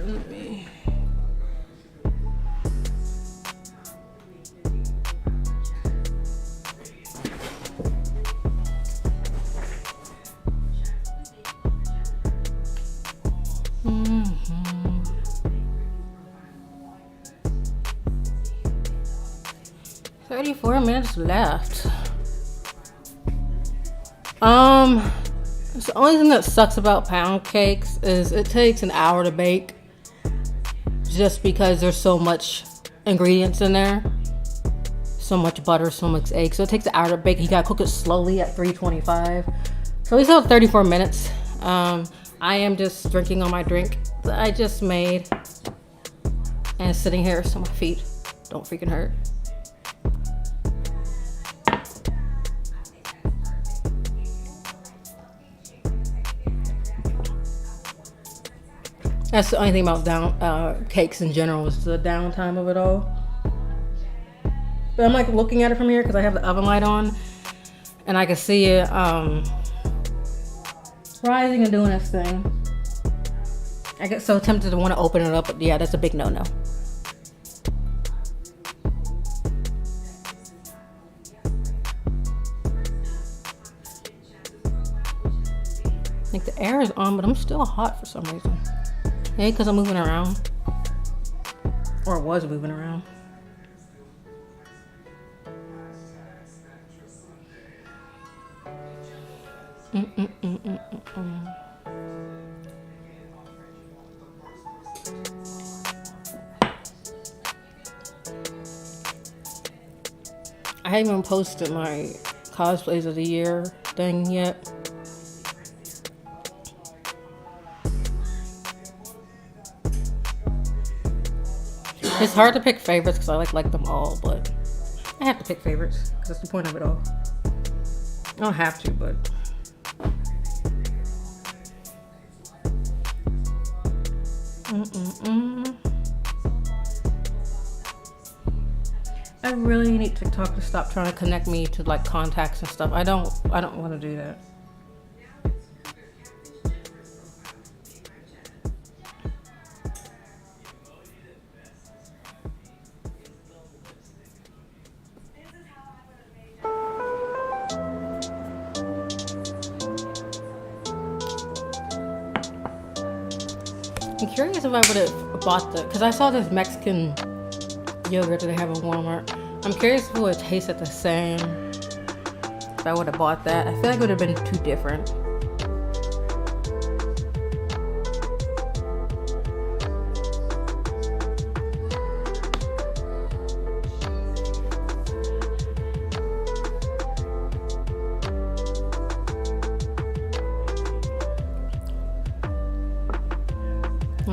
Let me. Mm-hmm. 34 minutes left. The only thing that sucks about pound cakes is it takes an hour to bake just because there's so much ingredients in there. So much butter, so much egg. So it takes an hour to bake. You gotta cook it slowly at 325. So we still have 34 minutes. I am just drinking on my drink that I just made. And sitting here so my feet don't freaking hurt. That's the only thing about cakes in general is the downtime of it all. But I'm like looking at it from here because I have the oven light on, and I can see it rising and doing its thing. I get so tempted to want to open it up, but yeah, that's a big no-no. I think the air is on, but I'm still hot for some reason. Maybe because I'm moving around. Or was moving around. I haven't even posted my cosplays of the year thing yet. It's hard to pick favorites because I like them all, but I have to pick favorites because that's the point of it all. I don't have to, but I really need TikTok to stop trying to connect me to like contacts and stuff. I don't want to do that. I'm curious if I would have bought because I saw this Mexican yogurt that they have in Walmart. I'm curious if it would have tasted the same if I would have bought that. I feel like it would have been too different.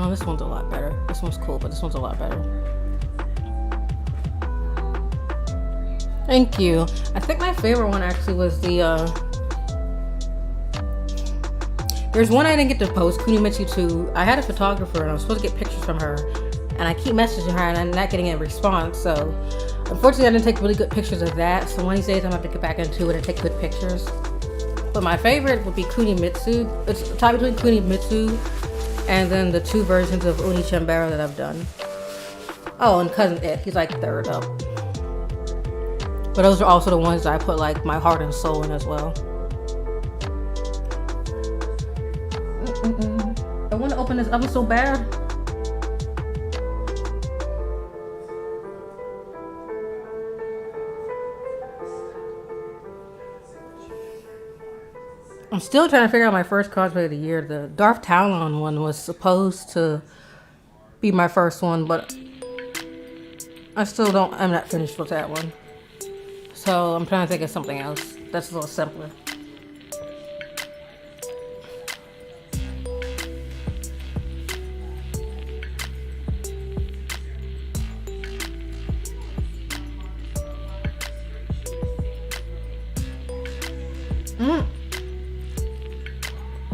Oh, this one's a lot better. This one's cool, but this one's a lot better. Thank you. I think my favorite one actually was the there's one I didn't get to post, Kunimitsu 2. I had a photographer and I was supposed to get pictures from her, and I keep messaging her and I'm not getting a response. So unfortunately I didn't take really good pictures of that. So one of these days I'm gonna have to get back into it and take good pictures. But my favorite would be Kunimitsu. It's a tie between Kunimitsu and then the two versions of Uni Chambera that I've done. Oh, and Cousin Ed, he's like third up. But those are also the ones that I put like my heart and soul in as well. I want to open this oven so bad. I'm still trying to figure out my first cosplay of the year. The Darth Talon one was supposed to be my first one, but I'm not finished with that one. So I'm trying to think of something else that's a little simpler.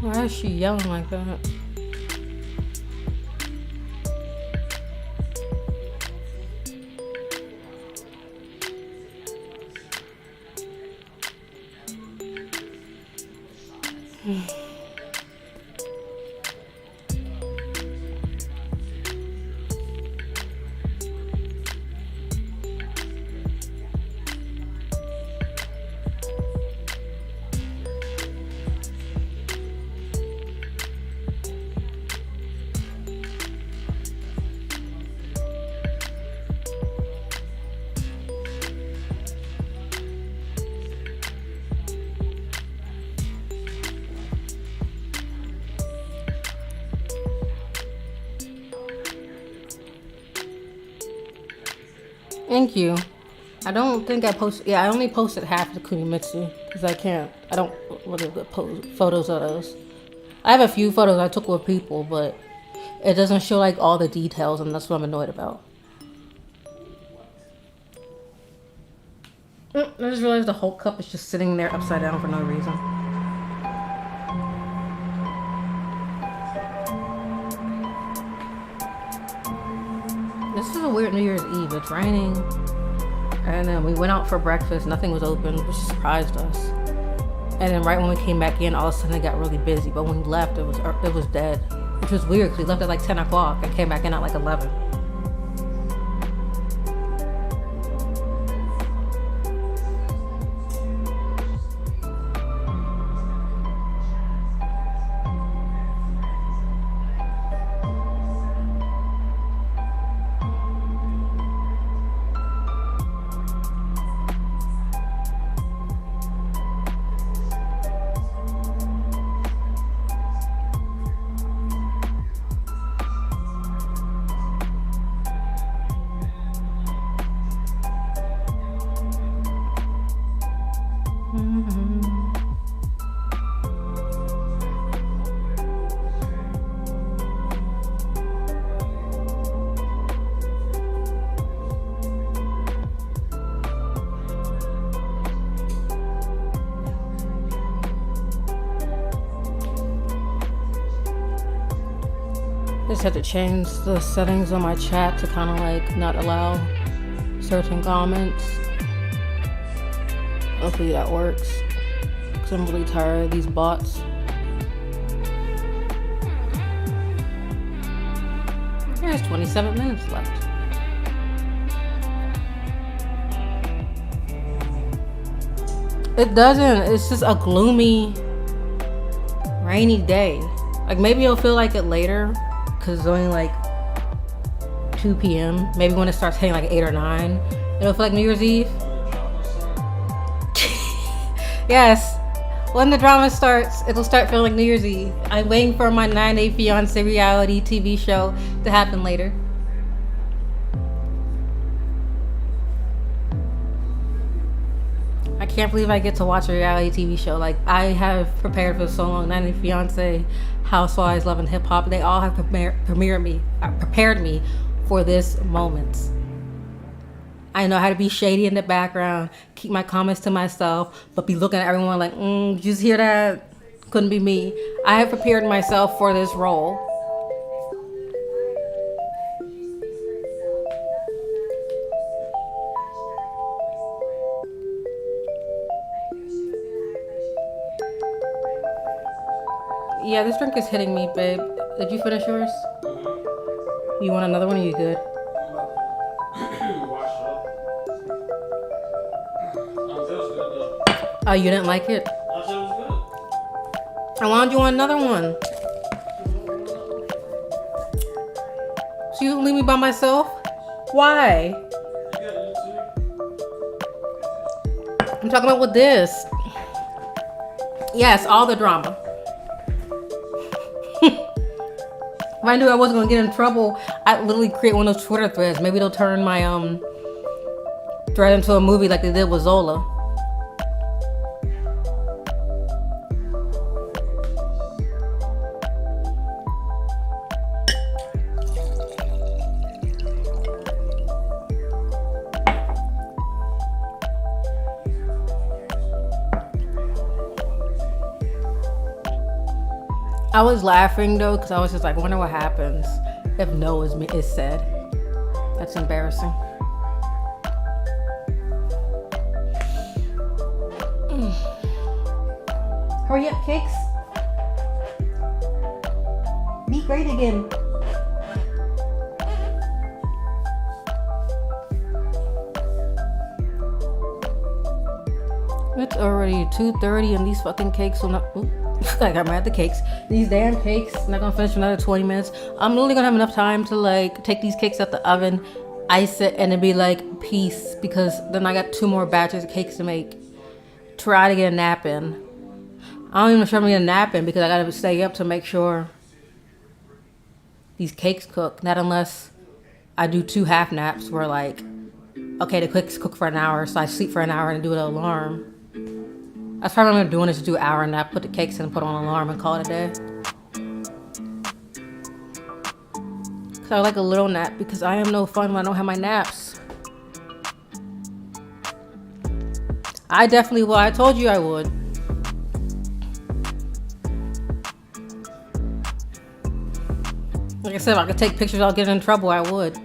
Why is she yelling like that? Thank you. I don't think I posted. Yeah, I only posted half the Kunimitsu because I don't really post photos of those. I have a few photos I took with people, but it doesn't show like all the details, and that's what I'm annoyed about. I just realized the whole cup is just sitting there upside down for no reason. This is a weird New Year's Eve. It's raining. And then we went out for breakfast. Nothing was open, which surprised us. And then right when we came back in, all of a sudden it got really busy. But when we left, it was dead. Which was weird because we left at like 10 o'clock and came back in at like 11. Just had to change the settings on my chat to kind of like not allow certain comments. Hopefully that works, because I'm really tired of these bots. There's 27 minutes left. It doesn't. It's just a gloomy, rainy day. Like maybe you'll feel like it later, because it's only like 2 p.m. Maybe when it starts hitting like 8 or 9, it'll feel like New Year's Eve. Yes, when the drama starts, it'll start feeling like New Year's Eve. I'm waiting for my 9-Day Fiancé reality TV show to happen later. I can't believe I get to watch a reality TV show. Like, I have prepared for so long. 9-Day Fiancé, Housewives, Love and Hip Hop. They all have prepared me for this moment. I know how to be shady in the background, keep my comments to myself, but be looking at everyone like, did you just hear that? Couldn't be me. I have prepared myself for this role. Yeah, this drink is hitting me, babe. Did you finish yours? You want another one or are you good? Oh, you didn't like it? I said it was I wanted you on another one. So you leave me by myself? Why? good. You got it too. I'm talking about with this. Yes, all the drama. If I knew I wasn't gonna get in trouble, I'd literally create one of those Twitter threads. Maybe they'll turn my thread into a movie like they did with Zola. I was laughing though, because I was just like, I wonder what happens if no is said. That's embarrassing. Hurry up, Cakes. Be great again. It's already 2:30 and these fucking cakes will not. Ooh, I got mad at the cakes. These damn cakes not gonna finish for another 20 minutes. I'm literally gonna have enough time to like take these cakes out the oven, ice it, and then be like peace, because then I got 2 more batches of cakes to make. Try to get a nap in. I don't even know if I'm gonna get a nap in because I gotta stay up to make sure these cakes cook. Not unless I do 2 half naps where like, okay, the cakes cook for an hour, so I sleep for an hour and do an alarm. That's probably what I'm doing, is to do an hour nap, put the cakes in, and put on an alarm and call it a day. Cause I like a little nap because I am no fun when I don't have my naps. I definitely will. I told you I would. Like I said, if I could take pictures, I'll get in trouble, I would.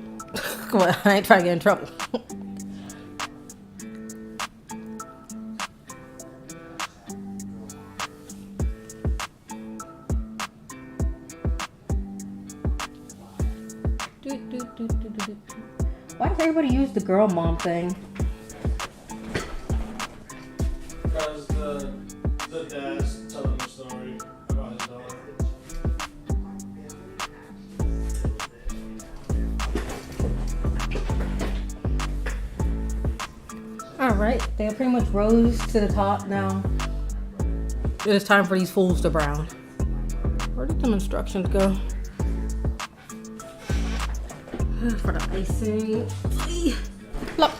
Come on, I ain't trying to get in trouble. Why does everybody use the girl mom thing? Because the dad's telling the story about his daughter. Alright, they pretty much rose to the top now. It is time for these fools to brown. Where did some instructions go? For the icing. Look.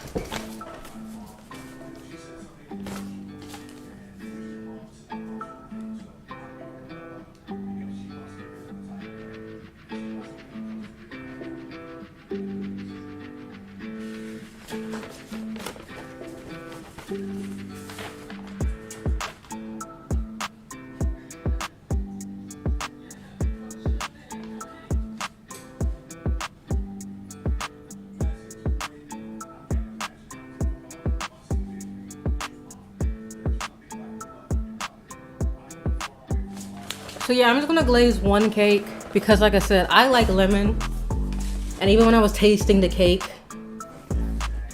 So yeah, I'm just gonna glaze one cake because like I said, I like lemon. And even when I was tasting the cake,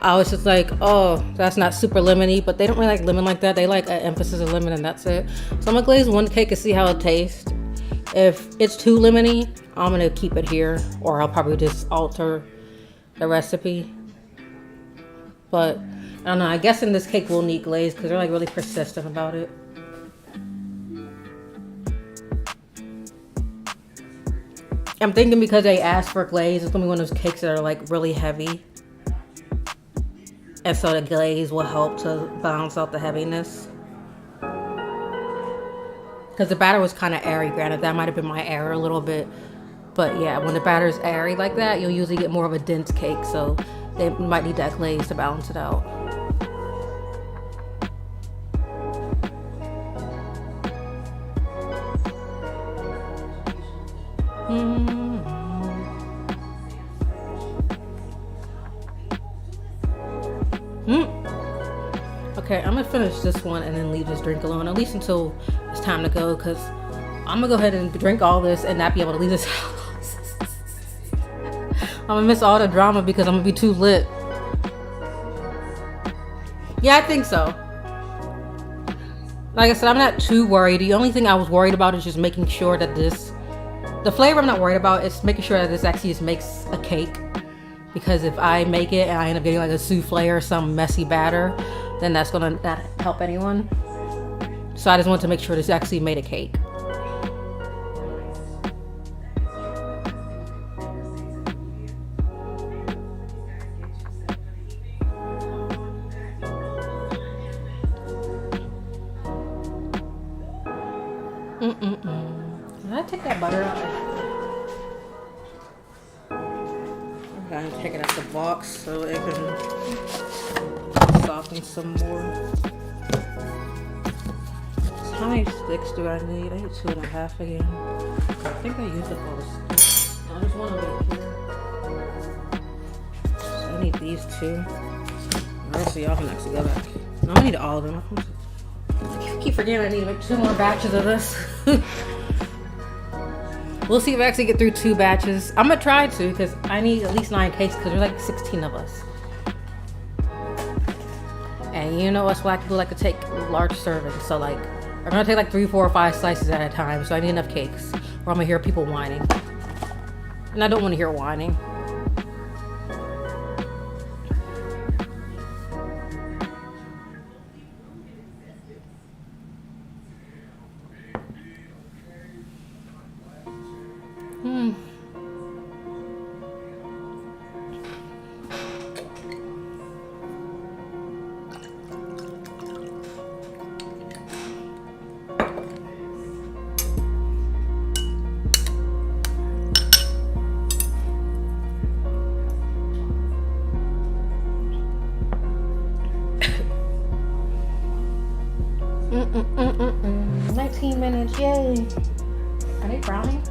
I was just like, oh, that's not super lemony, but they don't really like lemon like that. They like an emphasis of lemon and that's it. So I'm gonna glaze one cake and see how it tastes. If it's too lemony, I'm gonna keep it here, or I'll probably just alter the recipe. But I don't know, I guess in this cake we'll need glaze because they're like really persistent about it. I'm thinking because they asked for glaze, it's gonna be one of those cakes that are like really heavy. And so the glaze will help to balance out the heaviness. Because the batter was kind of airy, granted that might have been my error a little bit. But yeah, when the batter is airy like that, you'll usually get more of a dense cake. So they might need that glaze to balance it out. Okay, I'm gonna finish this one and then leave this drink alone, at least until it's time to go, because I'm gonna go ahead and drink all this and not be able to leave this house. I'm gonna miss all the drama because I'm gonna be too lit. Yeah, I think so. Like I said, I'm not too worried. The only thing I was worried about is just making sure that the flavor I'm not worried about. It's making sure that this actually just makes a cake. Because if I make it and I end up getting like a souffle or some messy batter, then that's gonna not help anyone. So I just wanted to make sure this actually made a cake. Did I take that butter out? I'm gonna take it out the box so it can soften some more. So how many sticks do I need? I need 2.5 again. I think I used up all the sticks. No, there's one over here. So I need these 2. The rest of y'all can actually go back. No, I need all of them. I keep forgetting I need to make 2 more batches of this. We'll see if I actually get through 2 batches. I'm gonna try to, because I need at least 9 cakes, because there's like 16 of us. And you know us black people like to take large servings, so like I'm gonna take like 3, 4, or 5 slices at a time, so I need enough cakes, or I'm gonna hear people whining. And I don't want to hear whining. Mm-mm-mm-mm-mm. 19 minutes, yay. Are they browning?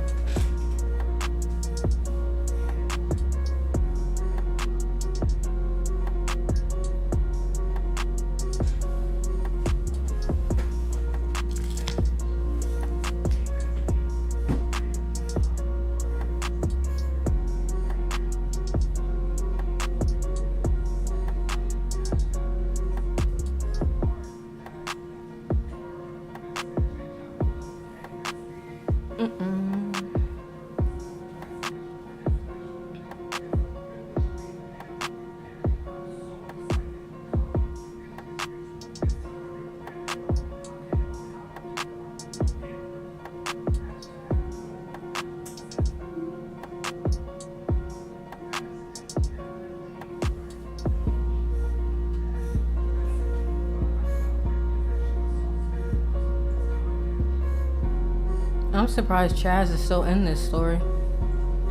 I'm surprised Chaz is still in this story.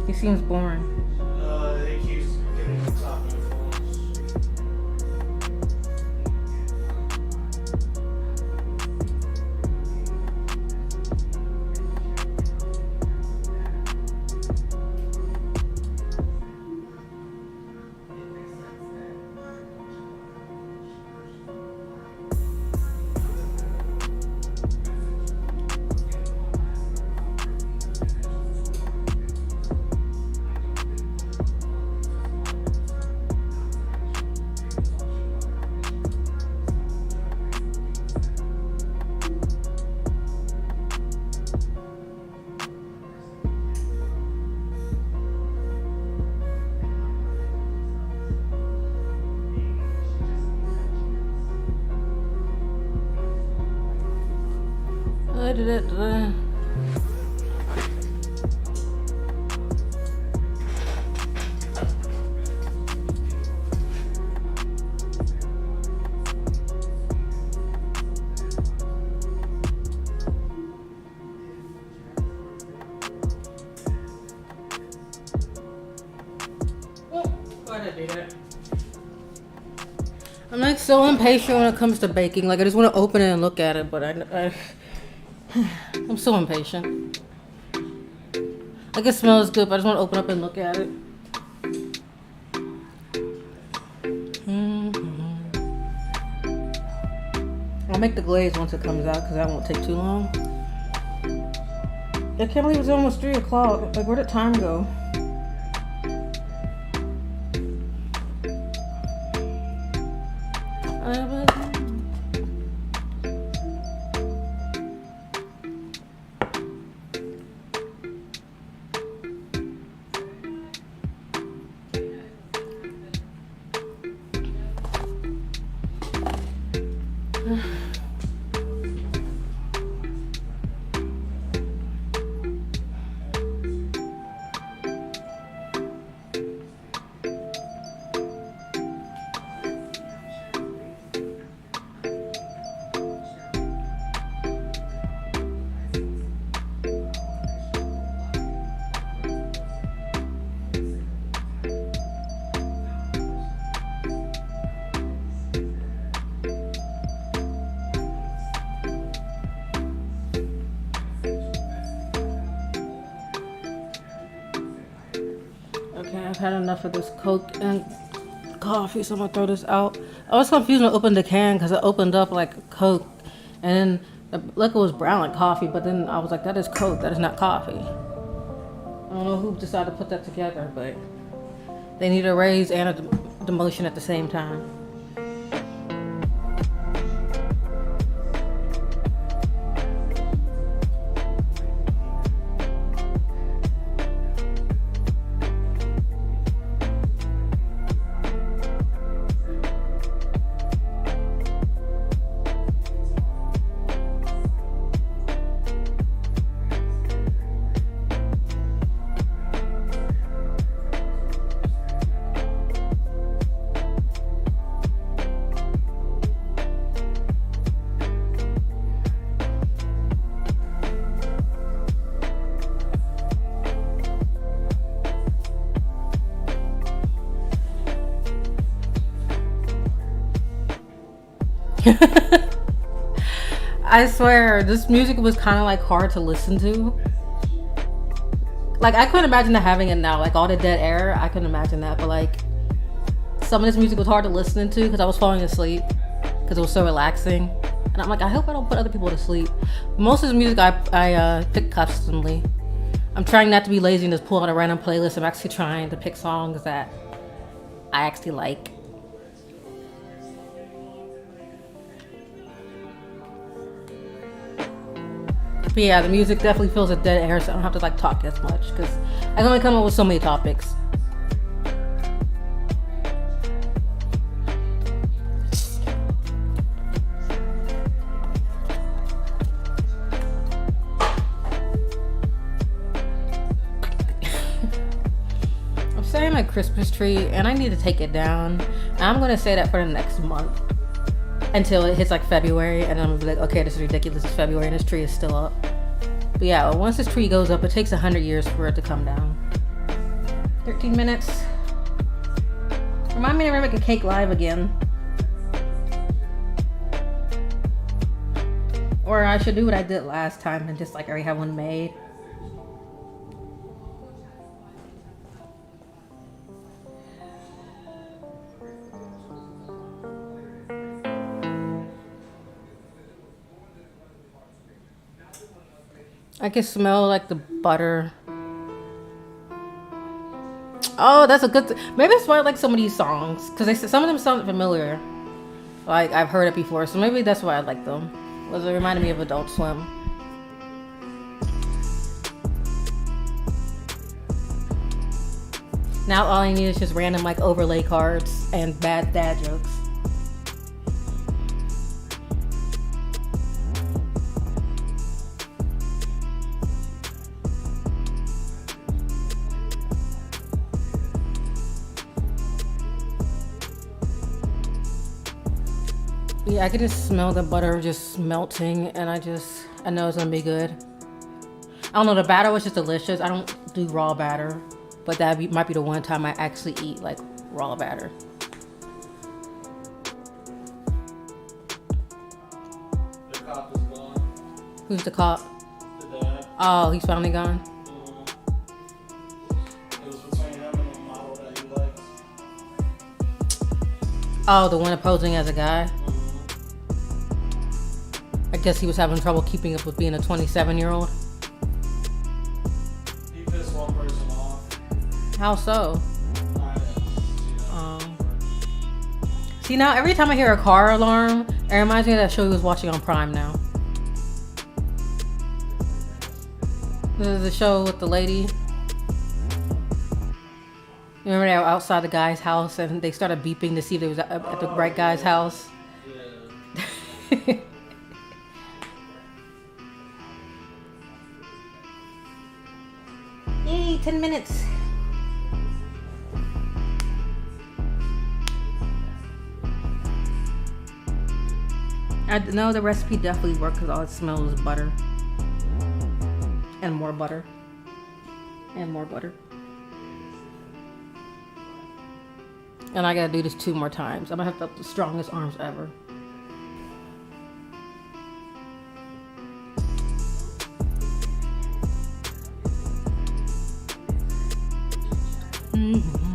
He seems boring. He keeps getting on top of the phones. I'm like so impatient when it comes to baking. Like I just want to open it and look at it, but I'm so impatient. Like it smells good, but I just want to open up and look at it. I'll make the glaze once it comes out because that won't take too long. I can't believe it's almost 3 o'clock. Like where did time go? I've had enough of this Coke and coffee, so I'm gonna throw this out. I was confused when I opened the can because it opened up like Coke, and then the liquor was brown like coffee, but then I was like, that is Coke, that is not coffee. I don't know who decided to put that together, but they need a raise and a demotion at the same time. I swear, this music was kind of like hard to listen to. Like, I couldn't imagine having it now. Like, all the dead air, I couldn't imagine that. But, like, some of this music was hard to listen to because I was falling asleep because it was so relaxing. And I'm like, I hope I don't put other people to sleep. Most of the music I picked customly. I'm trying not to be lazy and just pull out a random playlist. I'm actually trying to pick songs that I actually like. But yeah, the music definitely feels a dead air, so I don't have to like talk as much because I can only come up with so many topics. I'm setting my Christmas tree and I need to take it down. I'm gonna say that for the next month until it hits like February, and I'm gonna be like, okay, this is ridiculous. It's February and this tree is still up. But yeah, once this tree goes up, it takes 100 years for it to come down. 13 minutes. Remind me to make a cake live again. Or I should do what I did last time and just like already have one made. I can smell like the butter. Oh, that's a good maybe that's why I like some of these songs, because some of them sound familiar, like I've heard it before, so maybe that's why I like them. Was it reminded me of Adult Swim. Now all I need is just random like overlay cards and bad dad jokes. Yeah, I can just smell the butter just melting, and I know it's gonna be good. I don't know, the batter was just delicious. I don't do raw batter, but might be the one time I actually eat like raw batter. The cop is gone. Who's the cop? The dad. Oh, he's finally gone. It was between him and the model that he likes. Oh, the one posing as a guy? I guess he was having trouble keeping up with being a 27-year-old. He pissed one person off. How so? I See, now every time I hear a car alarm, it reminds me of that show he was watching on Prime now. There's a show with the lady. Remember they were outside the guy's house and they started beeping to see if they was at the right guy's house? Yeah. Yay, 10 minutes. I know the recipe definitely worked because all it smells is butter. And more butter. And more butter. And I gotta do this 2 more times. I'm gonna have to have the strongest arms ever. Mm-hmm.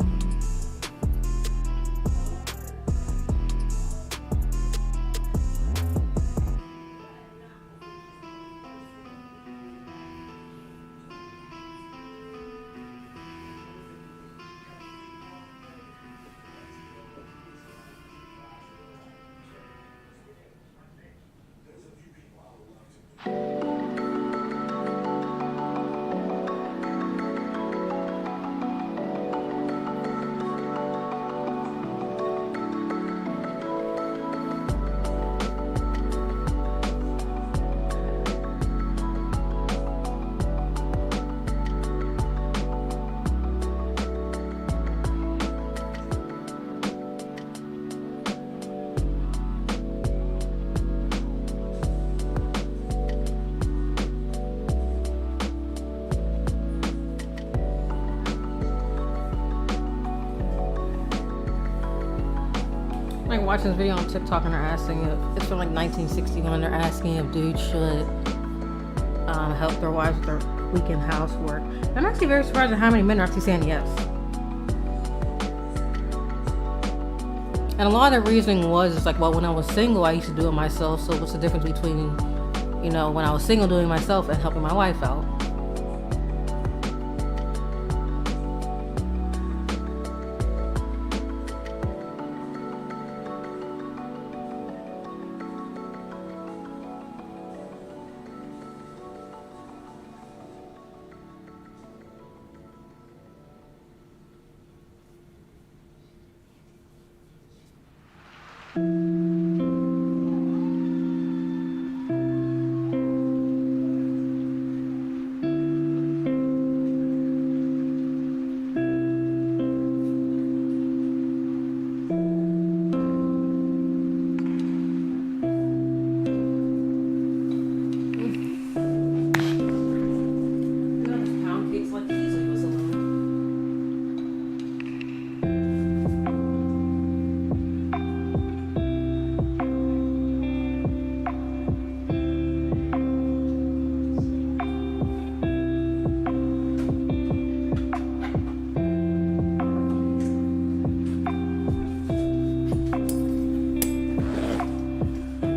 watching this video on TikTok and they're asking if it's from like 1961. They're asking if dudes should help their wives with their weekend housework. I'm actually very surprised at how many men are actually saying yes. And a lot of the reasoning was, it's like, well, when I was single, I used to do it myself. So what's the difference between, when I was single doing it myself and helping my wife out?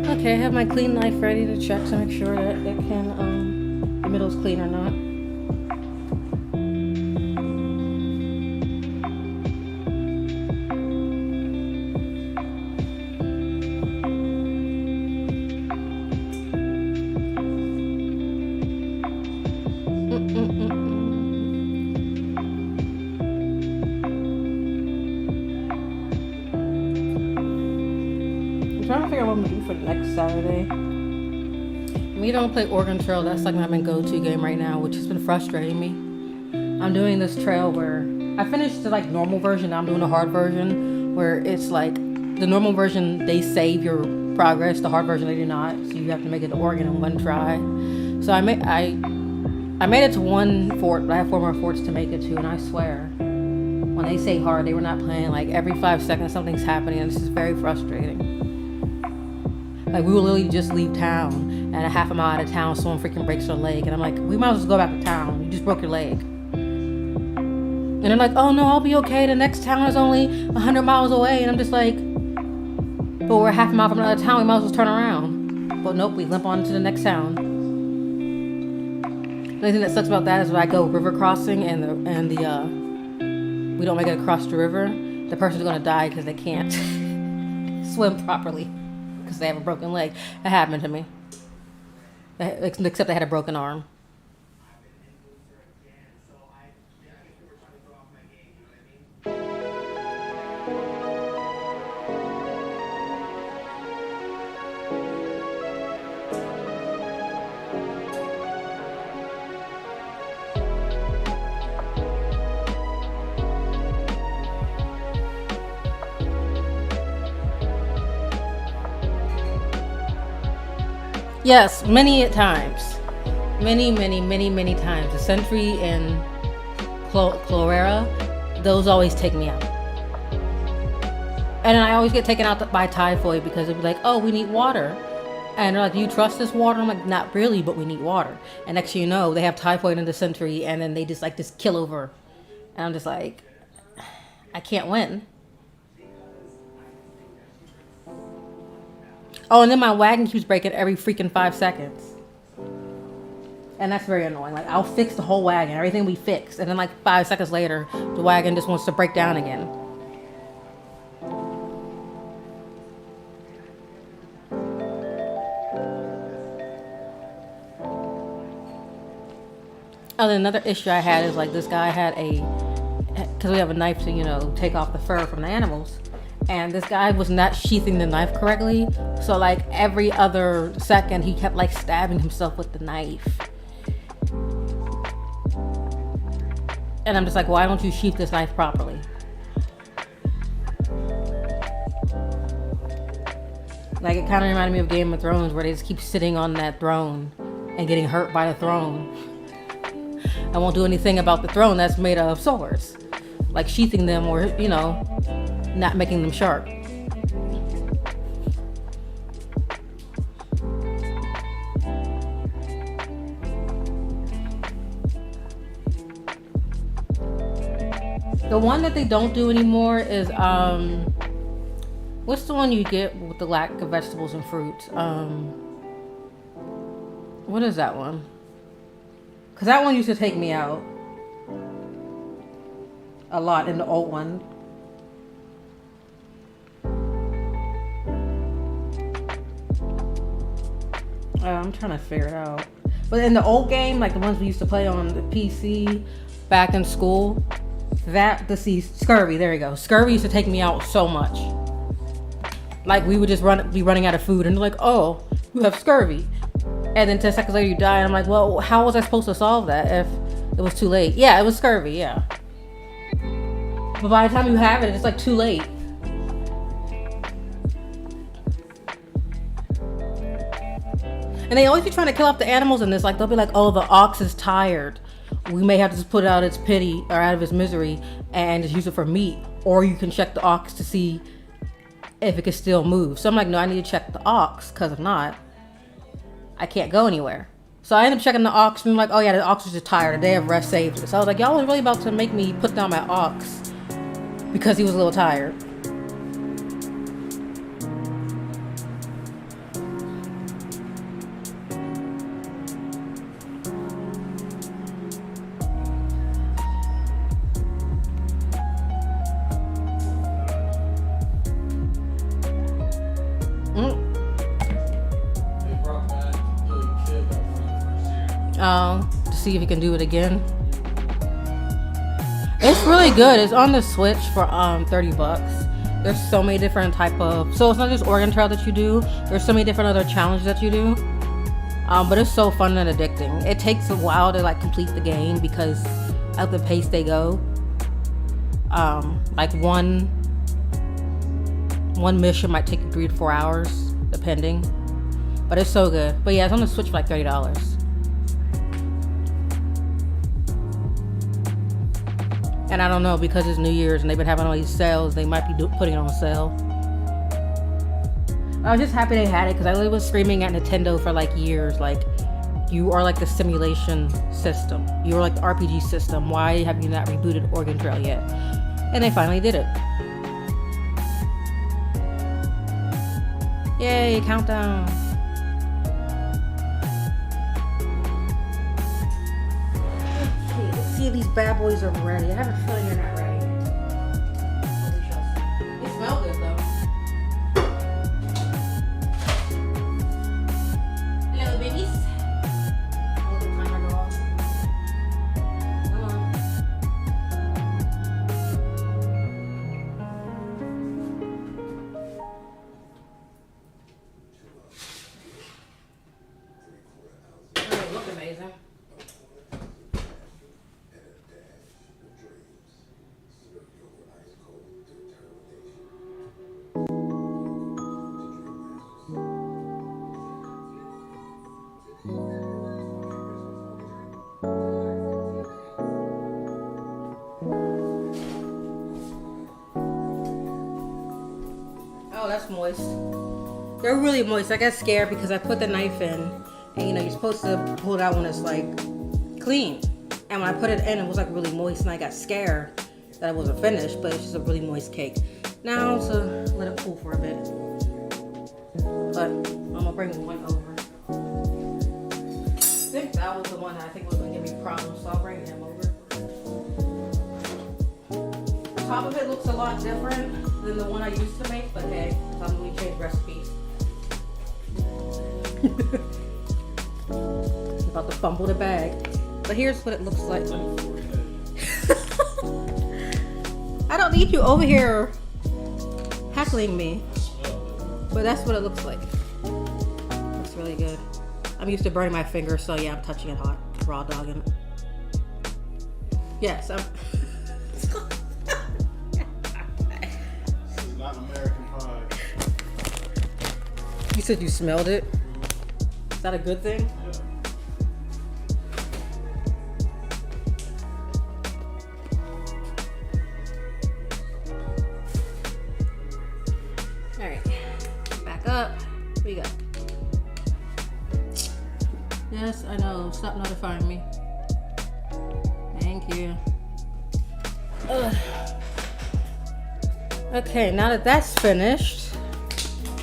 Okay, I have my clean knife ready to check to make sure that it can, the middle's clean or not. I'm trying to figure out what I'm gonna do for next Saturday. We don't play Oregon Trail. That's like my main go-to game right now, which has been frustrating me. I'm doing this trail where I finished the like normal version. Now I'm doing a hard version where it's like the normal version they save your progress. The hard version they do not. So you have to make it to Oregon in one try. So I made it to one fort, but I have 4 more forts to make it to, and I swear, when they say hard, they were not playing. Like every 5 seconds something's happening, and this is very frustrating. Like we will literally just leave town, and a half a mile out of town, someone freaking breaks their leg, and I'm like, we might as well go back to town. You just broke your leg. And they're like, oh no, I'll be okay. The next town is only 100 miles away, and I'm just like, but we're half a mile from another town. We might as well turn around. But nope, we limp on to the next town. The only thing that sucks about that is when I go river crossing and we don't make it across the river, the person's gonna die because they can't swim properly because they have a broken leg. That happened to me. Except they had a broken arm. Yes, many times. Many times. The Sentry and Chlorera, those always take me out. And I always get taken out by typhoid because it'd be like, oh, we need water. And they're like, do you trust this water? I'm like, not really, but we need water. And next thing you know, they have typhoid in the Sentry, and then they just like just kill over. And I'm just like, I can't win. Oh, and then my wagon keeps breaking every freaking 5 seconds. And that's very annoying. Like, I'll fix the whole wagon, everything we fixed. And then like 5 seconds later, the wagon just wants to break down again. Oh, then another issue I had is like this guy had because we have a knife to, take off the fur from the animals. And this guy was not sheathing the knife correctly. So like every other second he kept like stabbing himself with the knife. And I'm just like, why don't you sheath this knife properly? Like it kind of reminded me of Game of Thrones where they just keep sitting on that throne and getting hurt by the throne. I won't do anything about the throne that's made of swords. Like sheathing them or, not making them sharp. The one that they don't do anymore is what's the one you get with the lack of vegetables and fruits? What is that one? Because that one used to take me out a lot in the old one. I'm trying to figure it out. But in the old game, like the ones we used to play on the PC back in school, scurvy, there you go. Scurvy used to take me out so much. Like we would just be running out of food and they're like, oh, you have scurvy. And then 10 seconds later you die and I'm like, well, how was I supposed to solve that if it was too late? Yeah, it was scurvy, yeah. But by the time you have it, it's like too late. And they always be trying to kill off the animals in this. Like they'll be like, oh, the ox is tired. We may have to just put it out its pity or out of its misery and just use it for meat. Or you can check the ox to see if it can still move. So I'm like, no, I need to check the ox because if not, I can't go anywhere. So I end up checking the ox and I'm like, oh yeah, the ox was just tired. A day of rest saved it. So I was like, y'all was really about to make me put down my ox because he was a little tired. To see if you can do it again. It's really good. It's on the Switch for $30. There's so many different type of, so it's not just organ trail that you do. There's so many different other challenges that you do. But it's so fun and addicting. It takes a while to like complete the game because at the pace they go. Like one mission might take you 3 to 4 hours, depending. But it's so good. But yeah, it's on the Switch for like $30. And I don't know, because it's New Year's and they've been having all these sales, they might be putting it on sale. I was just happy they had it because I really was screaming at Nintendo for like years, like, you are like the simulation system. You are like the RPG system. Why have you not rebooted Oregon Trail yet? And they finally did it. Yay, countdown. See, these bad boys are ready. I have a feeling you're not ready. They smell good though. Hello, babies. Hold the timer go off. Come on. Oh, they look amazing. Oh, that's moist. They're really moist. I got scared because I put the knife in, and you know, you're supposed to pull it out when it's like clean. And when I put it in, it was like really moist, and I got scared that it wasn't finished, but it's just a really moist cake. Now to let it cool for a bit. But I'm gonna bring one over. I think that was the one that I think was gonna give me problems, so I'll bring him over. Top of it looks a lot different than the one I used to make, but hey, I'm gonna change recipes. About to fumble the bag. But here's what it looks like. I don't need you over here heckling me. But that's what it looks like. Looks really good. I'm used to burning my fingers, so yeah, I'm touching it hot. Raw dogging it. Yes, I'm. This is not American pie. You said you smelled it? Is that a good thing? Yeah. Alright. Back up. What you got? Yes, I know. Stop notifying me. Thank you. Ugh. Okay, now that that's finished,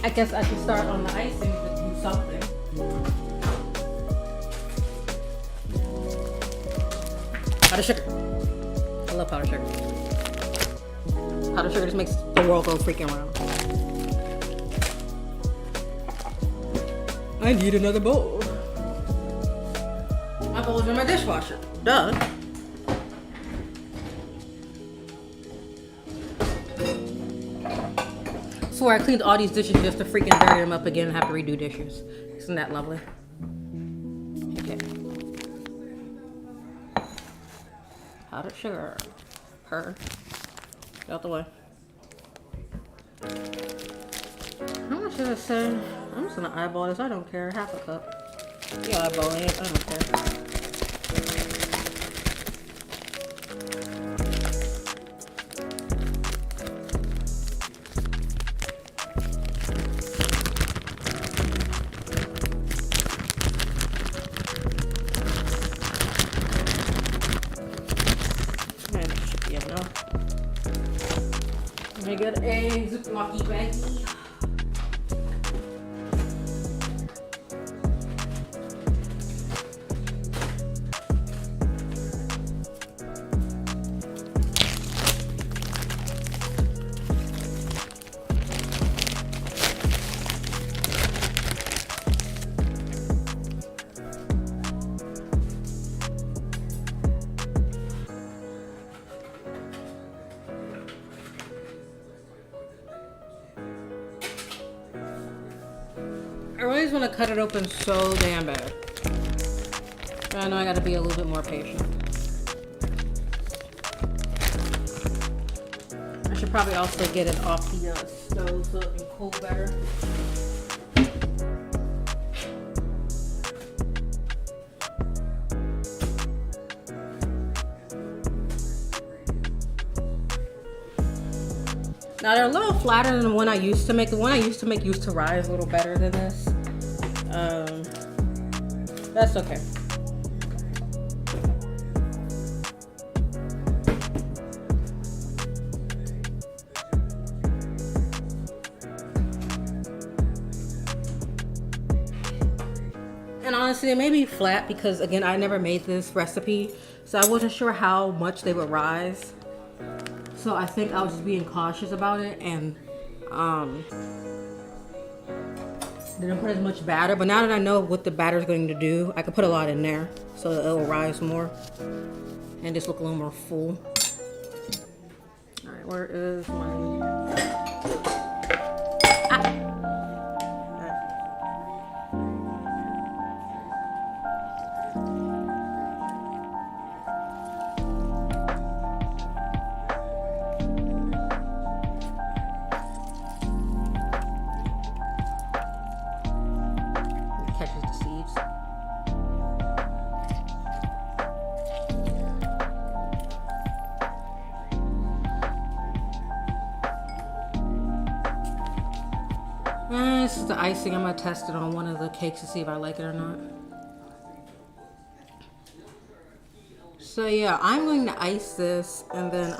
I guess I can start on the icing to do something. Powdered sugar. I love powdered sugar. Powdered sugar just makes the world go freaking around. I need another bowl. My bowl's in my dishwasher. Duh. Swear I cleaned all these dishes just to freaking dirty them up again and have to redo dishes. Isn't that lovely? Okay. Powdered sugar. Get out the way. How much did I say? I'm just gonna eyeball this. I don't care. Half a cup. You eyeballing it. I don't care. Man, that should be enough. Let me get a Ziploc baggie. I always want to cut it open so damn bad. But I know I gotta be a little bit more patient. I should probably also get it off the stove so it can cool better. Now they're a little flatter than the one I used to make. The one I used to make used to rise a little better than this. That's okay. And honestly, it may be flat because again, I never made this recipe, so I wasn't sure how much they would rise. So I think I was just being cautious about it and didn't put as much batter. But now that I know what the batter is going to do, I can put a lot in there so that it will rise more and just look a little more full. All right, where is my... catches the seeds. This is the icing. I'm gonna test it on one of the cakes to see if I like it or not. So yeah, I'm going to ice this, and then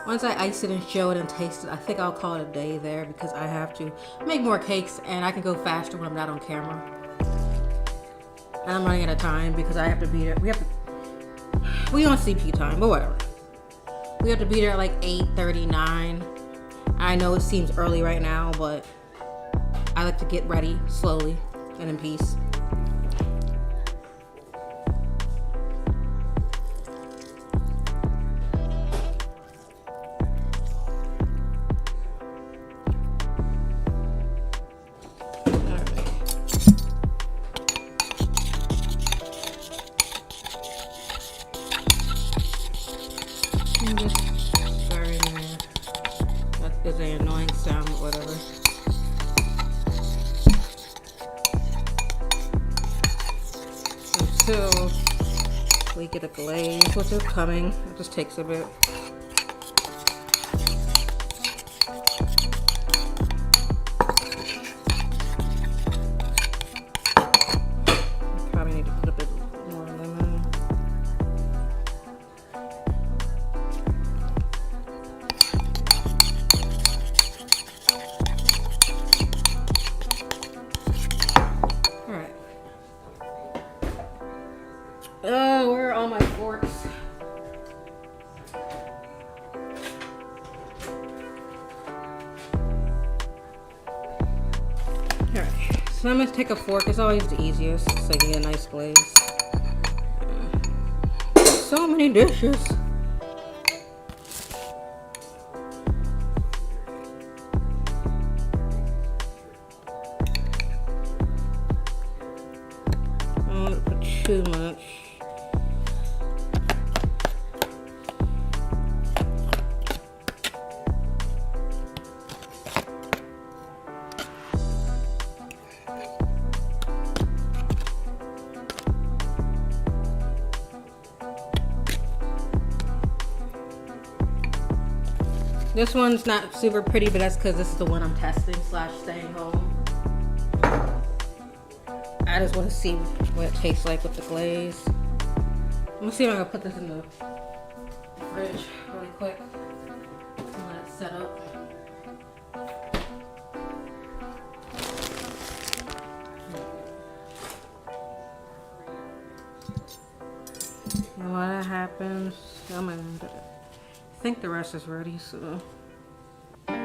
once I ice it and show it and taste it, I think I'll call it a day there because I have to make more cakes and I can go faster when I'm not on camera. And I'm running out of time because I have to be there. We on CP time, but whatever. We have to be there at like 8:39. I know it seems early right now, but I like to get ready slowly and in peace. Is an annoying sound or whatever. Until we get a glaze, which is coming. It just takes a bit. Probably need to put a bit more lemon. Alright, so I'm gonna take a fork. It's always the easiest so you get a nice glaze. So many dishes. I don't want to put too much. This one's not super pretty, but that's because this is the one I'm testing / staying home. I just want to see what it tastes like with the glaze. I'm gonna see if I can put this in the fridge really quick and let it set up. And while that happens, I'm gonna I think the rest is ready, so. Okay.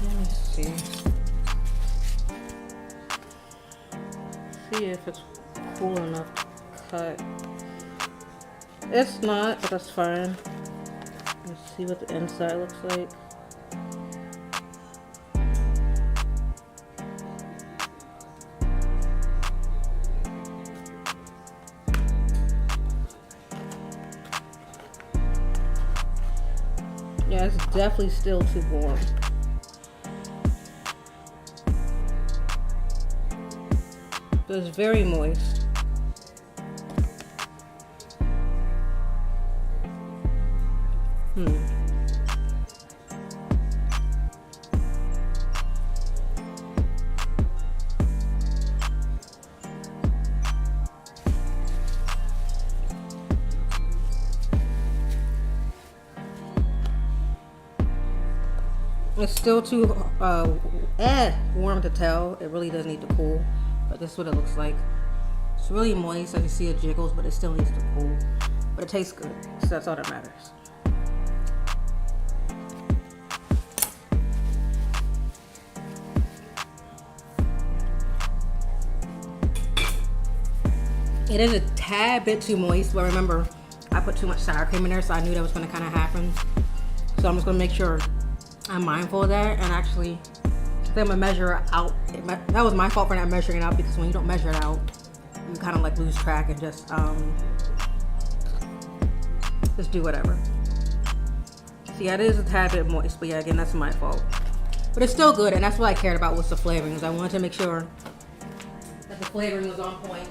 Let me see. See if it's cool enough to cut. It's not, but that's fine. Let's see what the inside looks like. Yeah, it's definitely still too warm. But it's very moist. It's still too warm to tell. It really does need to cool, but this is what it looks like. It's really moist. I can see it jiggles, but it still needs to cool. But it tastes good, so that's all that matters. It is a tad bit too moist, but remember, I put too much sour cream in there, so I knew that was going to kind of happen. So I'm just going to make sure I'm mindful of that, and actually, I'm going to measure out. That was my fault for not measuring it out, because when you don't measure it out, you kind of like lose track and just do whatever. So yeah, it is a tad bit moist, but yeah, again, that's my fault. But it's still good, and that's what I cared about was the flavoring, because I wanted to make sure that the flavoring was on point.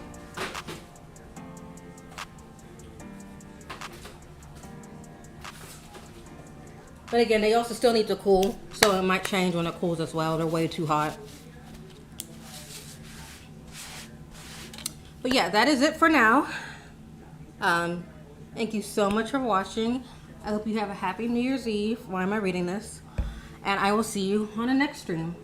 But again, they also still need to cool, so it might change when it cools as well. They're way too hot. But yeah, that is it for now. Thank you so much for watching. I hope you have a happy New Year's Eve. Why am I reading this? And I will see you on the next stream.